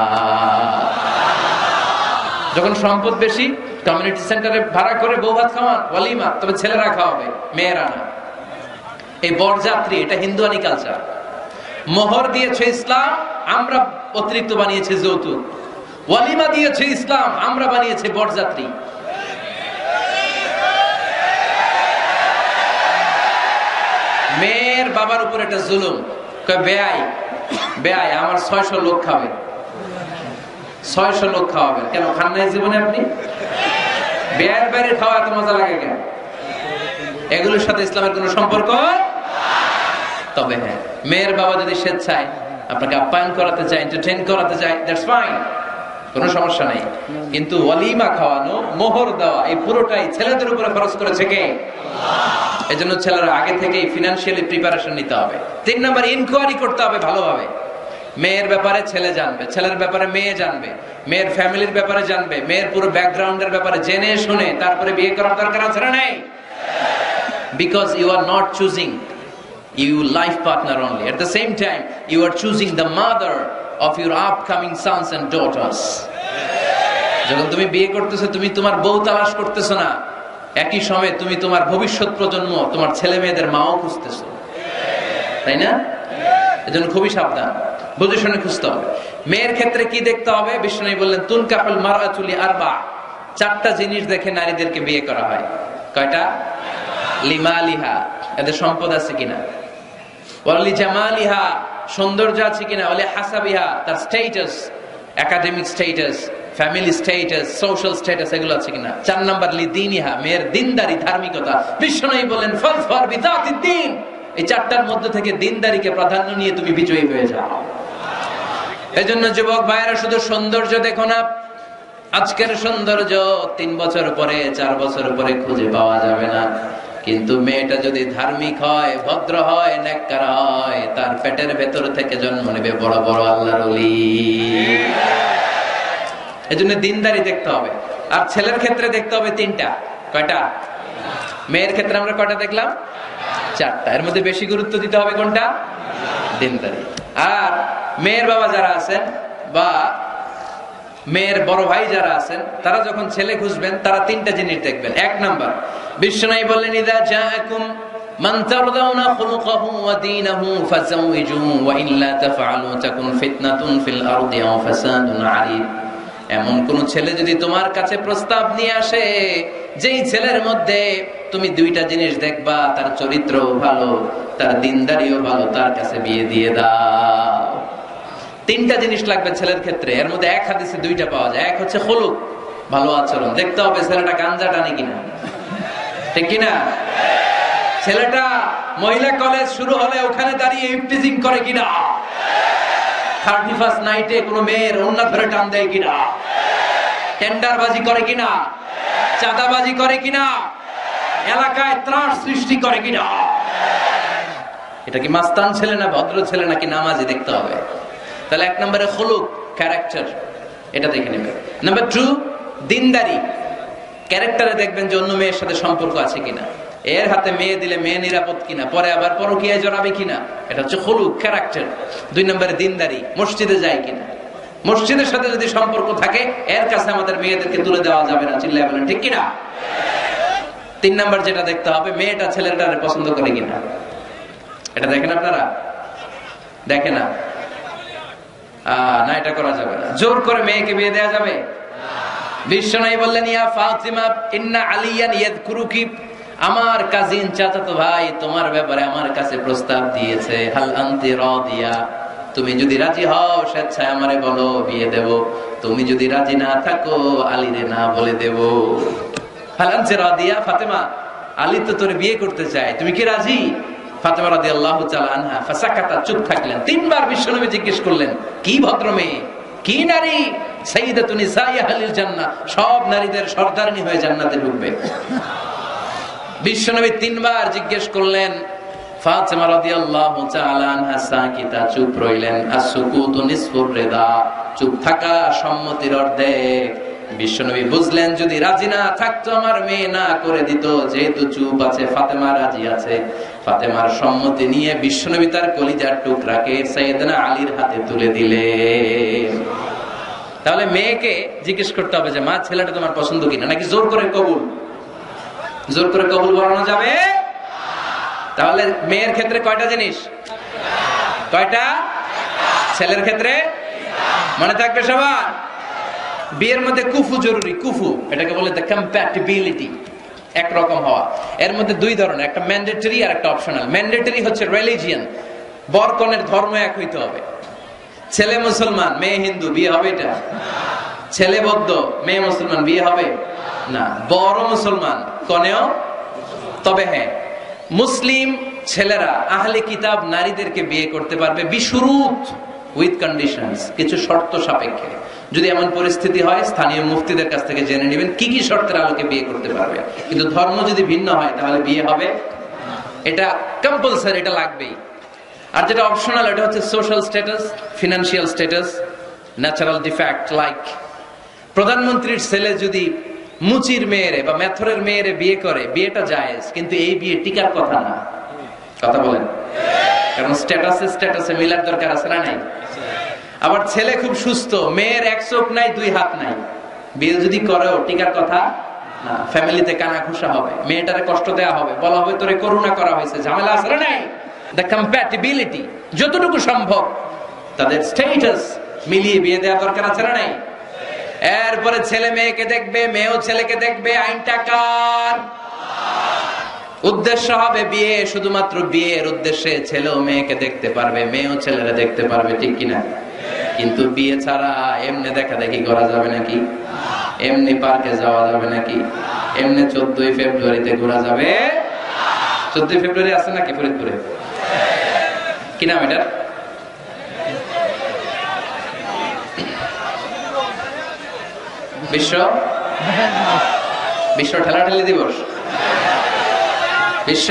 যখন সম্পদ বেশি কমিউনিটি সেন্টারে ভাড়া করে বউ ভাত খাওয়ান, ওয়ালিমা, তবে ছেলেরা খাওয়াবে, মেয়েরা না। এই বরযাত্রী, এটা হিন্দুয়ানি কালচার। মোহর দিয়েছে ইসলাম, আমরা অতিরিক্ত বানিয়েছি যৌতুক। ওয়ালিমা দিয়েছে ইসলাম, আমরা বানিয়েছি বরযাত্রী। মেয়ের বাবার উপর এটা জুলুম। বেয়াই বেয়াই আমার 600 লোক খাবে, 600 লোক খাওয়াবেন কেন? খান নাই জীবনে আপনি? বেয়ার বাইরে খাওয়া এত মজা লাগে কেন? এগুলোর সাথে ইসলামের কোনো সম্পর্ক। তবে হ্যাঁ, মেয়ের বাবা যদি স্বেচ্ছায় আপনাকে আপ্যায়ন করাতে চায়, এন্টারটেইন করাতে চায়, দ্যাটস ফাইন, কোনো সমস্যা নাই। কিন্তু ওয়ালিমা খাওয়ানো, মোহর দেওয়া, এই পুরোটাই ছেলেদের উপরে খরচ করেছে কে? এজন্য ছেলেরা আগে থেকেই ফিনান্সিয়ালি প্রিপারেশন নিতে হবে। 3 নাম্বার, ইনকোয়ারি করতে হবে ভালোভাবে। মেয়ের ব্যাপারে ছেলে জানবে, ছেলের ব্যাপারে মেয়ে জানবে, মেয়ের ফ্যামিলির ব্যাপারে জানবে, মেয়ের পুরো ব্যাকগ্রাউন্ডের ব্যাপারে জেনে শুনে তারপরে বিয়ে করার দরকার আছে না নাই? Because you are not choosing your life partner only. At the same time, you are choosing the mother of your upcoming sons and daughters. যখন তুমি বিয়ে করতেছো, তুমি তোমার বউ তালাশ করতেছো না, একই সময়ে তুমি তোমার ভবিষ্যৎ প্রজন্ম, তোমার ছেলে মেয়েদের মাও খুঁজতেছো, তাই না? এজন্য খুবই সাবধান, বুঝে শুনে খুঁজতে হবে। মেয়ের ক্ষেত্রে কি দেখতে হবে? বিশ্বনবী বললেন তুনকাহুল মারআতু লিআরবা, 4টা জিনিস দেখে নারীদেরকে বিয়ে করা হয়। কয়টা? লিমালিহা, এদের সম্পদ আছে কিনা, ওয়ালি জামালিহা, সৌন্দর্য আছে কিনা, ওয়ালি হাসাবিহা, তার status, academic status, family status, social status, এগুলো আছে কিনা। 4 নাম্বার লিদিনিহা, মেয়ের দিনদারি, ধার্মিকতা। বিশ্বনবী বলেন ফাজফার বিযাতিদ দ্বীন, এই 4টার মধ্যে থেকে দিনদারিকে প্রাধান্য নিয়ে তুমি বিজয়ী হয়ে যাও। এজন্য যুবক ভাইয়েরা, শুধু সৌন্দর্য দেখো না। আজকের সৌন্দর্য 3 বছর পরে, 4 বছর পরে খুঁজে পাওয়া যাবে না। কিন্তু মেয়েটা যদি ধার্মিক হয়, ভদ্র হয়, নেককার হয়, তার পেটের ভেতর থেকে জন্ম নেবে বড় বড় আল্লাহর ওলি। এজন্য দিনদারি দেখতে হবে। আর ছেলের ক্ষেত্রে দেখতে হবে 3টা। কয়টা? মেয়ের ক্ষেত্রে আমরা কয়টা দেখলাম? 4টা। এর মধ্যে বেশি গুরুত্ব দিতে হবে কোনটা? দিনদারি। আর মেয়ের বাবা যারা আছেন বা মেয়ের বড় ভাই যারা আছেন, তারা যখন ছেলে খুঁজবেন, তারা 3টা জিনিস দেখবেন। 1 নাম্বার, বিশ্বনবী বললেন ইযা জাআকুম মান তারদাউনা খুলুকাহু ওয়া দীনাহু ফাযাওইজুহু ওয়া ইল্লা তাফআলু তাকুন ফিতনাতুন ফিল আরদি ওয়া ফাসাদুন আলীম। এমন কোন ছেলে যদি তোমার কাছে প্রস্তাব নিয়ে আসে, যেই ছেলের মধ্যে তুমি 2টা জিনিস দেখবা, তার চরিত্রও ভালো, তার দিনদারিও ভালো, তার কাছে বিয়ে দিয়ে দাও। 3টা জিনিস লাগবে ছেলের ক্ষেত্রে। এর মধ্যে এক হাদিসে 2টা পাওয়া যায়। এক হচ্ছে খুলুক, ভালো আচরণ। দেখতে হবে ছেলেটা গাঞ্জা টানে কিনা, ঠিক কিনা? ছেলেটা মহিলা কলেজ শুরু হলে ওখানে দাঁড়িয়ে ইফটিজিং করে কিনা, 31st নাইটে কোনো মেয়ের ওন্না ধরে টান দেয় কিনা, টেন্ডারবাজি করে কিনা, চাঁদাবাজি করে কিনা, এলাকায় ত্রাস সৃষ্টি করে কিনা। এটা কি মাস্তান ছেলে না ভদ্র ছেলে নাকি নামাজি দেখতে হবে। তাহলে 1 নম্বরে খুলুক, ক্যারেক্টার, এটা দেখে নেবে। নাম্বার 2, দিনদারি। ক্যারেক্টারে দেখবেন যে অন্য মেয়ের সাথে সম্পর্ক আছে কিনা, এর হাতে মেয়ে দিলে মেয়ে নিরাপদ কিনা, পরে আবার পরকীয়ায় জড়াবে কিনা। এটা হচ্ছে খুলুক, ক্যারেক্টার। 2 নম্বরে দিনদারি, মসজিদে যায় কিনা। মসজিদের সাথে যদি সম্পর্ক থাকে, এর কাছে আমাদের মেয়েদেরকে তুলে দেওয়া যাবে না, চিল্লায় বলেন ঠিক কিনা। 3 নাম্বার যেটা দেখতে হবে, মেয়েটা ছেলেটারে পছন্দ করে কিনা। এটা দেখেন আপনারা? দেখে না? না, এটা করা যাবে না। জোর করে মেয়েকে বিয়ে দেওয়া যাবে? বিশ্বনবী বললেন ইয়া ফাতিমা ইন্না আলিয়ান ইয়াযকুরুকি, আমার কাজিন চাচাতো ভাই তোমার ব্যাপারে আমার কাছে প্রস্তাব দিয়েছে। হাল আনতি রাদিয়া, তুমি যদি রাজি হও স্বেচ্ছায় আমারে বলো, বিয়ে দেব। তুমি যদি রাজি না থাকো আলীরে না বলে দেব। হালানচে রাদিয়া, ফাতেমা আলী তো তোরে বিয়ে করতে চায়, তুমি কি রাজি? ফাতেমা রাদিয়াল্লাহু তাআলা আনহা ফাসাকাতা, চুপ থাকলেন। তিনবার বিশ্বনবী জিজ্ঞেস করলেন, কি ভদ্র মেয়ে, কি নারী? সাইয়্যিদাতুন নিসাই আহলিল জান্নাহ, সব নারীদের সর্দারনি হয়ে জান্নাতে ঢুকবে। বিশ্বনবী তিনবার জিজ্ঞেস করলেন। ফাতেমা রাদিয়াল্লাহু তাআলা আনহা সাকিতা, চুপ রইলেন। আসসুকুতু নিসফুর রিদা, চুপ থাকা সম্মতির অর্ধেক। বিশ্বনবী বুঝলেন যদি রাজি না থাকতো আমার মেয়ে না করে দিত, যেহেতু চুপ আছে ফাতেমা রাজি আছে। ফাতেমার সম্মতি নিয়ে বিশ্বনবী তার কলিজার টুকরাকে সাইয়েদনা আলীর হাতে তুলে দিলেন। তাহলে মেয়েকে জিজ্ঞেস করতে হবে যে মা, ছেলেটা তোমার পছন্দ কিনা, নাকি জোর করে কবুল? জোর করে কবুল বলানো যাবে? তাহলে মেয়ের ক্ষেত্রে কয়টা জিনিস? কয়টা? ছেলের ক্ষেত্রে মনে থাকবে সবার। বিয়ের মধ্যে কুফু জরুরি। কুফু এটাকে বলে দ্য কম্প্যাটিবিলিটি, একরকম হওয়া। এর মধ্যে দুই ধরনের, একটা ম্যান্ডেটরি আর একটা অপশনাল। ম্যান্ডেটরি হচ্ছে রিলিজিয়ন, বর কনের ধর্ম এক হইতে হবে। ছেলে মুসলমান মেয়ে হিন্দু, বিয়ে হবে এটা? ছেলে বৌদ্ধ মেয়ে মুসলমান, বিয়ে হবে না। বড় মুসলমান কনেও। তবে হ্যাঁ, মুসলিম ছেলেরা আহলে কিতাব নারীদেরকে বিয়ে করতে পারবে বিশুরুত, উইথ কন্ডিশনস, কিছু শর্ত সাপেক্ষে। যদি এমন পরিস্থিতি হয় স্থানীয় মুফতিদের কাছ থেকে জেনে নেবেন কি কি শর্তের আলোকে বিয়ে করতে পারবে। কিন্তু ধর্ম যদি ভিন্ন হয় তাহলে বিয়ে হবে, এটা কম্পালসারি, এটা লাগবেই। আর যেটা অপশনাল এটা হচ্ছে social status, financial status, natural defect. Like প্রধানমন্ত্রীর ছেলে যদি মুচির মেয়েরে বা মেথরের মেয়েরে বিয়ে করে, বিয়েটা জায়েজ, কিন্তু এই বিয়ে টিকার কথা না। কথা বলেন? কারণ স্ট্যাটাসে মিলার দরকার আছে না নাই? আবার ছেলে খুব সুস্থ, মেয়ের এক চোখ নাই দুই হাত নাই, বিয়ে যদি করেও টিকার কথা না। ফ্যামিলিতে কানা ঘুষা হবে, মেয়েটারে কষ্ট দেওয়া হবে, বলা হবে তোরে করুণা করা হয়েছে, ঝামেলা আছে না নাই? দ্য কম্প্যাটিবিলিটি, যতটুকু সম্ভব তাদের স্ট্যাটাস মিলিয়ে বিয়ে দেওয়া দরকার আছে না নাই? এরপরে ছেলে মেয়েকে দেখবে, মেয়েও ছেলেকে দেখবে। আইনটা কার? উদ্দেশ্য হবে বিয়ে, শুধুমাত্র বিয়ের উদ্দেশ্যে ছেলেও মেয়েকে দেখতে পারবে, মেয়েও ছেলেরা দেখতে পারবে, ঠিক কিনা? কিন্তু বিয়ে ছাড়া এমনি দেখা দেখি করা যাবে নাকি? এমনি পার্কে যাওয়া যাবে নাকি? এমনি 14 ফেব্রুয়ারিতে ঘোরা যাবে? 14 ফেব্রুয়ারি আছে নাকি ফরিদপুরে? কি নাম এটা? বিশ্ব ঠেলাঠেলি দিবস, বিশ্ব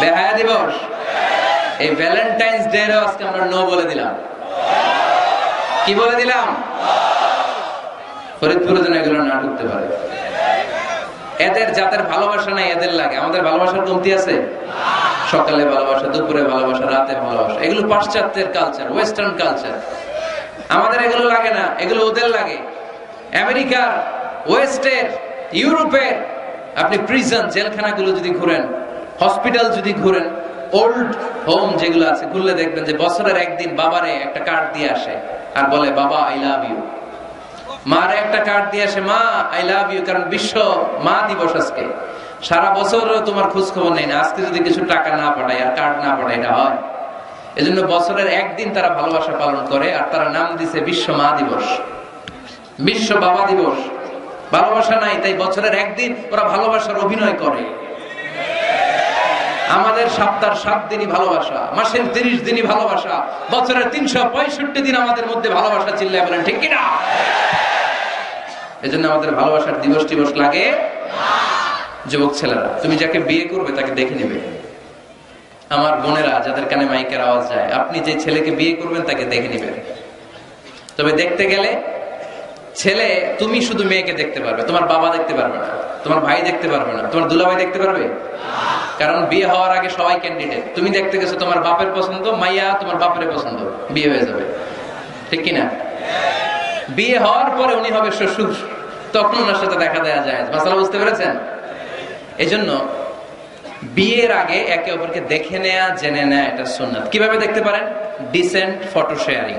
বেহায়া দিবস। এই ভ্যালেন্টাইন্স ডে আজকে আমরা নো বলে দিলাম। কি বলে দিলাম? ফরিদপুরে যেন এগুলো না ঢুকতে পারে। এদের যাদের ভালোবাসা নাই এদের লাগে, আমাদের ভালোবাসার কমতি আছে? সকালে ভালোবাসা, দুপুরে ভালোবাসা, রাতে ভালোবাসা, এগুলো পাশ্চাত্যের কালচার, ওয়েস্টার্ন কালচার। আমাদের এগুলো লাগে না, এগুলো ওদের লাগে। আমেরিকার, ওয়েস্টের, ইউরোপের আপনি প্রিজন, জেলখানাগুলো যদি ঘুরেন, হসপিটাল যদি ঘুরেন, ওল্ড হোম যেগুলো আছে ঘুরলে দেখবেন যে বছরের একদিন বাবারে একটা কার্ড দিয়ে আসে আর বলে বাবা আই লাভ ইউ। মারে একটা কার্ড দিয়ে আসে, মা আই লাভ ইউ, কারণ বিশ্ব মা দিবস আজকে। সারা বছর তোমার খোঁজ খবর নেই না, আজকে যদি কিছু টাকা না পাঠায় আর কার্ড না পাঠায় এটা হয়? এজন্য বছরের একদিন তারা ভালোবাসা পালন করে, আর তারা নাম দিছে বিশ্ব মা দিবস, বিশ্ব বাবা দিবস। ভালোবাসা নাই, তাই বছরের একদিন ওরা ভালোবাসার অভিনয় করে। আমাদের সপ্তাহের 7 দিনই ভালোবাসা, মাসের 30 দিনই ভালোবাসা, বছরের 365 দিন আমাদের মধ্যে ভালোবাসা। চিল্লায় বলেন ঠিক কিনা? এজন্য আমাদের ভালোবাসার দিবস টিবস লাগে। যুবক ছেলেরা, তুমি যাকে বিয়ে করবে তাকে দেখে নেবে। আমার বোনেরা যাদের কানে মাইকের আওয়াজ যায়, আপনি যে ছেলেকে বিয়ে করবেন তাকে দেখে নেবেন। তবে দেখতে গেলে ছেলে, তুমি শুধু মেয়েকে দেখতে পারবে, তোমার বাবা দেখতে পারবে না, তোমার ভাই দেখতে পারবে না, তোমার দুলাভাই দেখতে পারবে? কারণ বিয়ে হওয়ার আগে সবাই ক্যান্ডিডেট। তুমি দেখতে গেছো, তোমার বাপের পছন্দ, মাইয়া তোমার বাপের পছন্দ, বিয়ে হয়ে যাবে, ঠিক কিনা? বিয়ে হওয়ার পরে উনি হবে শ্বশুর, তখন ওনার সাথে দেখা দেওয়া যায়। মাসালা বুঝতে পেরেছেন? এজন্য বিয়ের আগে একে অপরকে দেখে নেয়া, জেনে নেয়া, এটা সুন্নাত। কিভাবে দেখতে পারেন? ডিসেন্ট ফটো শেয়ারিং,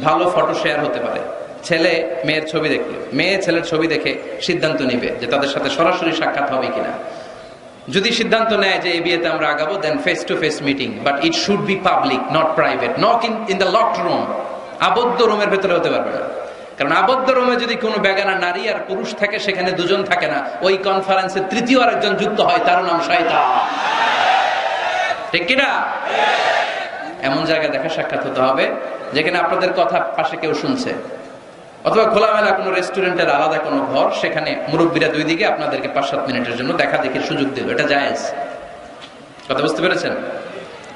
ভালো ফটো শেয়ার হতে পারে। ছেলে মেয়ের ছবি দেখলো, মেয়ে ছেলের ছবি দেখে সিদ্ধান্ত নিবে যে তাদের সাথে সরাসরি সাক্ষাৎ হবে কিনা। যদি সিদ্ধান্ত নেয় যে এই বিয়েতে আমরা আগাবো, then face to face meeting, but it should be public, not private. Not in the locked room, আবদ্ধ রুমের ভেতরে হতে পারবে না। কারণ আবদ্ধ রুমে যদি কোনো বেগানা নারী আর পুরুষ থাকে, সেখানে দুজন থাকে না, ওই কনফারেন্সে তৃতীয় আরেকজন যুক্ত হয়, তার নাম শয়তান। ঠিক কিনা? এমন জায়গায় দেখা সাক্ষাৎ হতে হবে যেখানে আপনাদের কথা পাশে কেউ শুনছে, অথবা খোলামেলা কোনো রেস্টুরেন্টের আলাদা কোনো ঘর, সেখানে মুরব্বীরা দুই দিকে আপনাদেরকে 5-7 মিনিটের জন্য দেখা দেখির সুযোগ দিল, এটা জায়েজ। কথা বুঝতে পেরেছেন?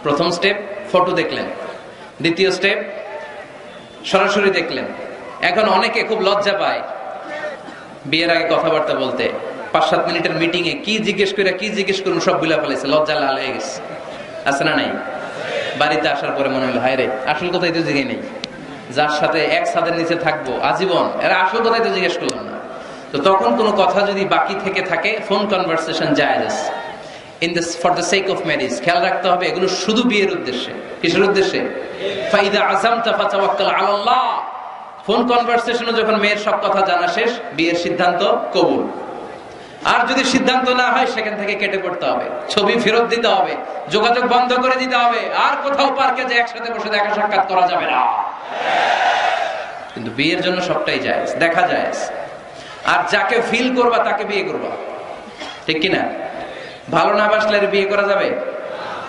প্রথম স্টেপ ফটো দেখলেন, দ্বিতীয় স্টেপ সরাসরি দেখলেন। এখন অনেকে খুব লজ্জা পায় বিয়ের আগে কথাবার্তা বলতে। 5-7 মিনিটের মিটিং এ কি জিজ্ঞেস করুন সব ভুলে ফেলেছে, লজ্জা লাল হয়ে গেছে। আছে না নাই? বাড়িতে আসার পরে মনে হলো হায় রে, আসল কথাই তো জিজ্ঞেস নেই, যার সাথে এক ছাদের নিচে থাকবো আজীবন, এরা আসল কথাই তো জিজ্ঞেস করলাম না। তো তখন কোনো কথা যদি বাকি থেকে থাকে, ফোন কনভারসেশন জায়েজ for the sake of marriage. খেয়াল রাখতে হবে এগুলো শুধু বিয়ের উদ্দেশ্যে। কিসের উদ্দেশ্যে? ফাইদা আযামতা ফাতাওয়াক্কাল আলাল্লাহ। ফোন কনভারসেশনে যখন মেয়ের সব কথা জানা শেষ, বিয়ের সিদ্ধান্ত কবুল। আর যদি সিদ্ধান্ত না হয়, সেখান থেকে কেটে পড়তে হবে, ছবি ফেরত দিতে হবে, যোগাযোগ বন্ধ করে দিতে হবে, আর কোথাও পার্কে যে একসাথে বসে দেখা সাক্ষাৎ করা যাবে না। কিন্তু বিয়ের জন্য সবটাই জায়েজ, দেখা জায়েজ। আর যাকে ফিল করবা তাকে বিয়ে করবা, ঠিক কিনা? ভালো না বাসলে বিয়ে করা যাবে?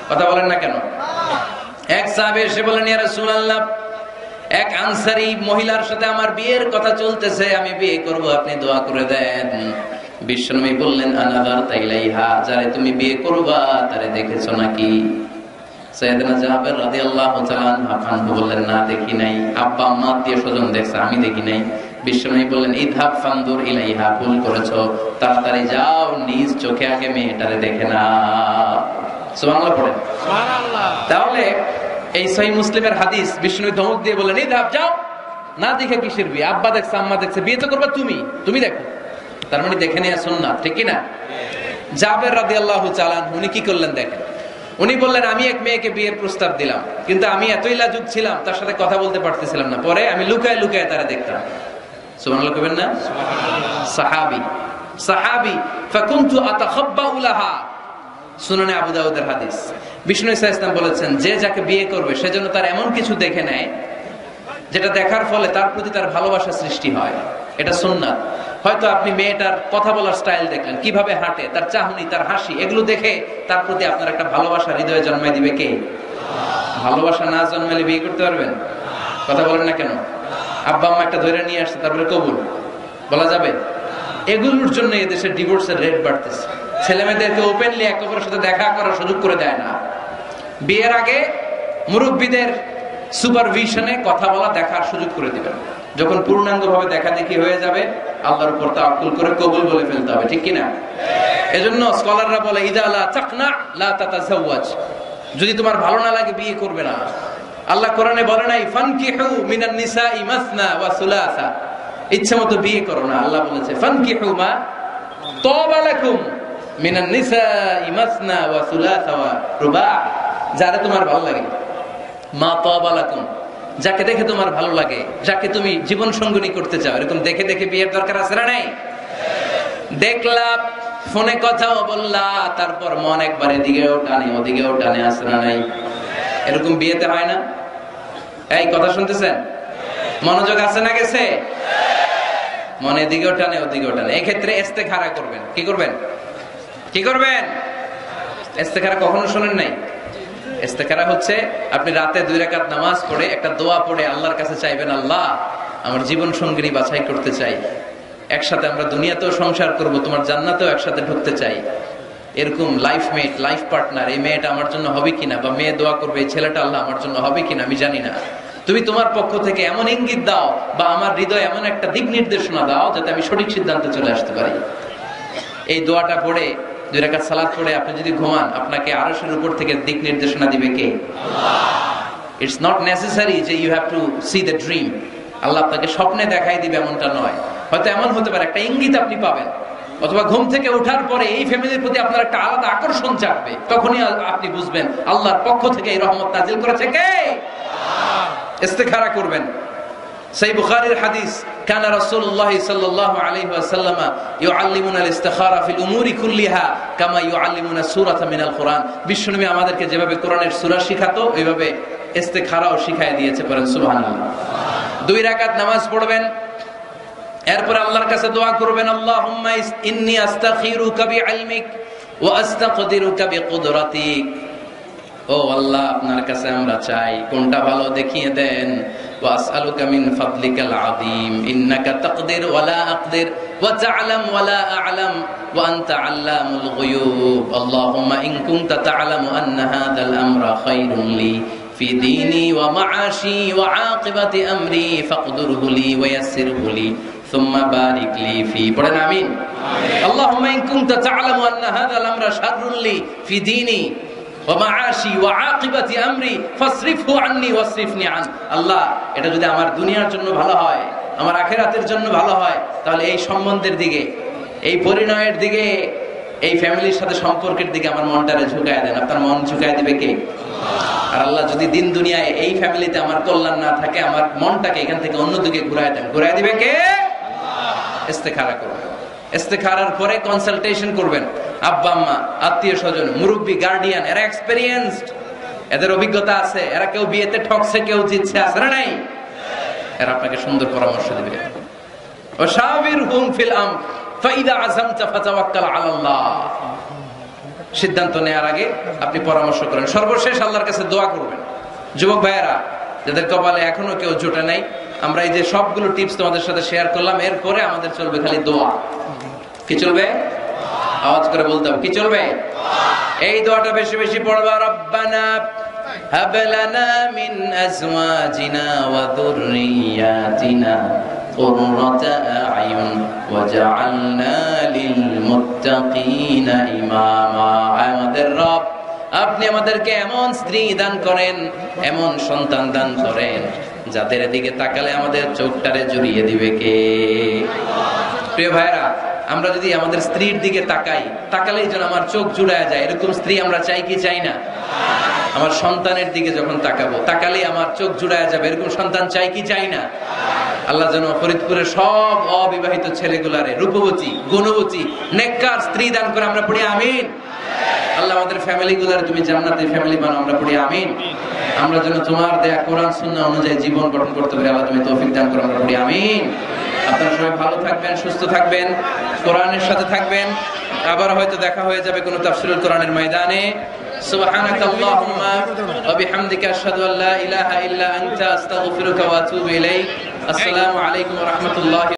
কথা বলেন না কেন? এক সাহাবী এসে বলেন, ইয়া রাসূলুল্লাহ, এক আনসারী মহিলার সাথে আমার বিয়ের কথা চলতেছে, আমি বিয়ে করব, আপনি দোয়া করে দেন। বিশ্বনবী বললেন, আনাযারতা ইলাইহা, যারে তুমি বিয়ে করবা তারে দেখেছো নাকি? সাইয়েদনা জাবের রাদিয়াল্লাহু তাআলা আনহু বললেন, না দেখি নাই। আব্বা আম্মা আত্মীয় স্বজন দেখছে, আমি দেখি নাই। বিশ্বনবী বললেন, ইযহাব ফানদুর ইলাইহা, ভুল করেছো, তাড়াতাড়ি যাও, নিজ চোখে আগে মেয়েটারে দেখে না। সুবহানাল্লাহ পড়েন। সুবহানাল্লাহ। তাহলে এই সহিহ মুসলিমের হাদিস, বিষ্ণু ধমক দিয়ে বললেন, ইযহাব, যাও, না দেখে কিসের বিয়ে? আব্বা দেখছে, আম্মা দেখছে, বিয়ে তো করবা তুমি দেখো। তার মানে দেখে নেওয়া সুন্নাত, ঠিক কিনা? জাবের রাদিয়াল্লাহু তাআলা উনি কি করলেন দেখেন। উনি বললেন, আমি এক মেয়েকে বিয়ের প্রস্তাব দিলাম, কিন্তু আমি এতই লাজুক ছিলাম, তার সাথে কথা বলতে পারতেছিলাম না। পরে আমি লুকায় লুকায় তারা দেখতাম। সুবহানাল্লাহ কইবেন না? সাহাবী ফাকুনতু আতাখাব্বাউ লাহা। সুনানে আবু দাউদের হাদিস। বিষ্ণু সাল্লাল্লাহু আলাইহি ওয়াসাল্লাম বলেছেন, যে যাকে বিয়ে করবে সেজন্য তার এমন কিছু দেখে নেয় যেটা দেখার ফলে তার প্রতি তার ভালোবাসা সৃষ্টি হয়। এটা সুন্নাত। হয়তো আপনি মেয়েটার কথা বলার স্টাইল দেখলেন, কিভাবে হাঁটে, তার চাহনি, তার হাসি, এগুলো দেখে তার প্রতি আপনার একটা ভালোবাসা হৃদয়ে জন্মায় দিবে কে? ভালোবাসা না জন্মালে বিয়ে করতে পারবেন? কথা বলেন না কেন? আব্বা আম্মা একটা ধরে নিয়ে আসছে, তারপরে কবুল বলা যাবে? এগুলোর জন্য এদেশের ডিভোর্সের রেট বাড়তেছে। ছেলে মেয়েদেরকে ওপেনলি একে অপরের সাথে দেখা করার সুযোগ করে দেয় না। বিয়ের আগে মুরব্বীদের সুপারভিশনে কথা বলা, দেখার সুযোগ করে দিবেন। যখন পূর্ণাঙ্গভাবে দেখা দেখি হয়ে যাবে, আল্লাহর উপর তাওয়াক্কুল করে কবুল বলে ফেলতে হবে, ঠিক কিনা? এজন্য স্কলাররা বলে, ইযা লা তাকনা লা তাতাযাওয়াজ, যদি তোমার ভালো না লাগে বিয়ে করবে না। আল্লাহ কোরআনে বলে নাই ফানকিহু মিনান নিসাই মাসনা ওয়া সুলাসা, ইচ্ছা মতো বিয়ে করো না। আল্লাহ বলেছে ফানকিহু মা তাবা লাকুম মিনান নিসাই মাসনা ওয়া সুলাসা ওয়া রুবা, যারা তোমার ভালো লাগে, মা তাবা লাকুম, যাকে দেখে তোমার ভালো লাগে, যাকে তুমি জীবন সঙ্গিনী করতে চাও, এরকম দেখে দেখে বিয়ের দরকার আছে না নাই? দেখলা, ফোনে কথাও বললা, তারপর মন একবার এদিকেও টানে ওদিকেও টানে, আছে না নাই? এরকম বিয়েতে হয় না? এই কথা শুনতেছেন? মনোযোগ আছে না গেছে? মনে এদিকেও টানে ওদিকেও টানে। এক্ষেত্রে ইস্তেখারা করবেন। কি করবেন? কি করবেন? ইস্তেখারা কখনো শোনেন নাই? ইস্তেখারা হচ্ছে আপনি রাতে 2 রাকাত নামাজ পড়ে একটা দোয়া পড়ে আল্লাহর কাছে চাইবেন, আল্লাহ আমার জীবন সঙ্গিনী বাছাই করতে চাই, একসাথে আমরা দুনিয়াতেও সংসার করব, তোমার জান্নাতেও একসাথে ঢুকতে চাই। এরকম লাইফ মেট, লাইফ পার্টনার, এই মেয়েটা আমার জন্য হবে কিনা, বা মেয়ে দোয়া করবে এই ছেলেটা আল্লাহ আমার জন্য হবে কিনা আমি জানি না, তুমি তোমার পক্ষ থেকে এমন ইঙ্গিত দাও বা আমার হৃদয়ে এমন একটা দিক নির্দেশনা দাও যাতে আমি সঠিক সিদ্ধান্তে চলে আসতে পারি। এই দোয়াটা পড়ে 2 রাকাত সালাত পড়ে আপনি যদি ঘুমান, আপনাকে আরশের উপর থেকে দিক নির্দেশনা দিবে কে? আল্লাহ। ইটস নট নেসেসারি যে you have to see the dream. আল্লাহ আপনাকে স্বপ্নে দেখাই দিবে এমনটা নয়। হয়তো এমন হতে পারে একটা ইঙ্গিত আপনি পাবেন, অথবা ঘুম থেকে ওঠার পরে এই ফ্যামিলির প্রতি আপনার একটা আলাদা আকর্ষণ জাগবে, তখনই আপনি বুঝবেন আল্লাহর পক্ষ থেকে এই রহমত নাজিল করেছে কে? ইস্তেখারা করবেন। সহিহ বুখারীর হাদিস, কানা রাসূলুল্লাহ সাল্লাল্লাহু আলাইহি ওয়াসাল্লাম ইউআল্লিমুনা আল-ইস্তিখারা ফিল উমুরি কুল্লিহা কামা ইউআল্লিমুনা সূরাতাম মিনাল কুরআন। বিশ্বনবী আমাদেরকে যেভাবে কোরআনের সূরা শিখাতো ওইভাবে ইস্তিখারাও শিখায় দিয়েছে। পড়েন সুবহানাল্লাহ। 2 রাকাত নামাজ পড়বেন, এরপর আল্লাহর কাছে দোয়া করবেন, আল্লাহুম্মা ইন্নী আস্তাখিরুকা বিইলমিক ওয়া আস্তাকদিরুকা বিকুদরাতিক। ও আল্লাহ, আপনার কাছে আমরা চাই, কোনটা ভালো দেখিয়ে দেন। ওয়া আসআলুকা মিন ফাদলিকাল আযীম ইন্নাকা তাকদির ওয়া লা আকদির ওয়া তা'লাম ওয়া লা আ'লাম ওয়া আনতা আল্লামুল গুয়ুব। আল্লাহুম্মা ইন কুনতা তা'লামু আন্না হাযাল আমরা খায়রুন লি ফি দীনি ওয়া মা'আশি ওয়া আকিবাতি আমরি ফাকদুরহু লি ওয়া ইয়াসসিরহু লি সুম্মা বারিক লি ফি। পড়েন আমিন। আল্লাহুম্মা ইন কুনতা তা'লামু আন্না হাযাল আমরা শাররুন লি ফি দীনি ওয়া মা'আশি ওয়া আকিবাতি আমরি ফাসরিফহু আন্নি ওয়াসরিফনি আন। আল্লাহ, এটা যদি আমার দুনিয়ার জন্য ভালো হয়, আমার আখিরাতের জন্য ভালো হয়, তাহলে এই সম্বন্ধের দিকে, এই পরিণয়ের দিকে, এই ফ্যামিলির সাথে সম্পর্কের দিকে আমার মনটারে ঝুঁকায় দেন। আপনার মন ঝুঁকায় দিবে কে? আর আল্লাহ, যদি দিন দুনিয়ায় এই ফ্যামিলিতে আমার কল্যাণ না থাকে, আমার মনটাকে এখান থেকে অন্যদিকে ঘুরায় দেন, ঘুরায় দিবে কে? ইস্তেখারা করবেন। ইস্তেখারার পরে কনসালটেশন করবেন। আব্বা আম্মা, আত্মীয় স্বজন, মুরব্বী, গার্ডিয়ান, এরা এক্সপেরিয়েন্সড, এদের অভিজ্ঞতা আছে, এরা কেউ বিয়েতে ঠকছে, কেউ জিতছে, আছে না নাই? এরা আপনাকে সুন্দর পরামর্শ দিবে। ওয়াশাবিরহুম ফিল আমর ফাইদা আযামতা ফাতাওয়াক্কাল আলাল্লাহ। সিদ্ধান্ত নেওয়ার আগে আপনি পরামর্শ করেন। সর্বশেষ আল্লাহর কাছে দোয়া করবেন। যুবক ভাইয়েরা, যাদের কপালে এখনো কেউ জোটে নাই, আমরা এই যে সবগুলো টিপস তোমাদের সাথে শেয়ার করলাম, এরপরে আমাদের চলবে খালি দোয়া। কি চলবে? আওয়াজ করে বলতে হবে, কি চলবে? এই দোয়াটা বেশি বেশি পড়বা। রব্বানা হাব লানা মিন আজওয়াজিনা ওয়া যুররিয়াতিনা কুররাতা আয়ুন ওয়াজআলনা লিল মুত্তাকিনা ইমামা। আমাদের রব, আপনি আমাদেরকে এমন স্ত্রী দান করেন, এমন সন্তান দান করেন, যাদের দিকে তাকালে আমাদের চোখটারে জুড়িয়ে দিবে কে? প্রিয় ভাইরা, আমরা যদি আমাদের স্ত্রীর দিকে তাকাই, তাকালেই যেন আমার চোখ জুড়ায় যায়, এরকম স্ত্রী আমরা চাই কি চাই না? আমার সন্তানের দিকে যখন তাকাবো, তাকালেই আমার চোখ জুড়ায় যাবে, এরকম সন্তান চাই কি চাই না? আল্লাহ যেন ফরিদপুরের সব অবিবাহিত ছেলেগুলারে রূপবতী, গুণবতী, নেককার স্ত্রী দান করে। আমরা পড়ি আমিন। আল্লাহ আমাদের ফ্যামিলি গুলার তুমি জান্নাতের ফ্যামিলি বানাও। আমরা পড়ি আমিন। আমরা যেন তোমার দেয়া কোরআন সুন্নাহ অনুযায়ী জীবন গঠন করতে পারি। আল্লাহ তুমি তৌফিক দান করো। আমরা পড়ি আমিন। আপনারা সবাই ভালো থাকবেন, সুস্থ থাকবেন, কোরআনের সাথে থাকবেন। আবার হয়তো দেখা হয়ে যাবে কোনো তাফসীরুল কোরআনের ময়দানে। সুবহানাকাল্লাহুম্মা ওয়া বিহামদিকা আশহাদু আল্লা ইলাহা ইল্লা আনতা আস্তাগফিরুকা ওয়া আতুবু ইলাইক। আসসালামু আলাইকুম ওয়া রাহমাতুল্লাহি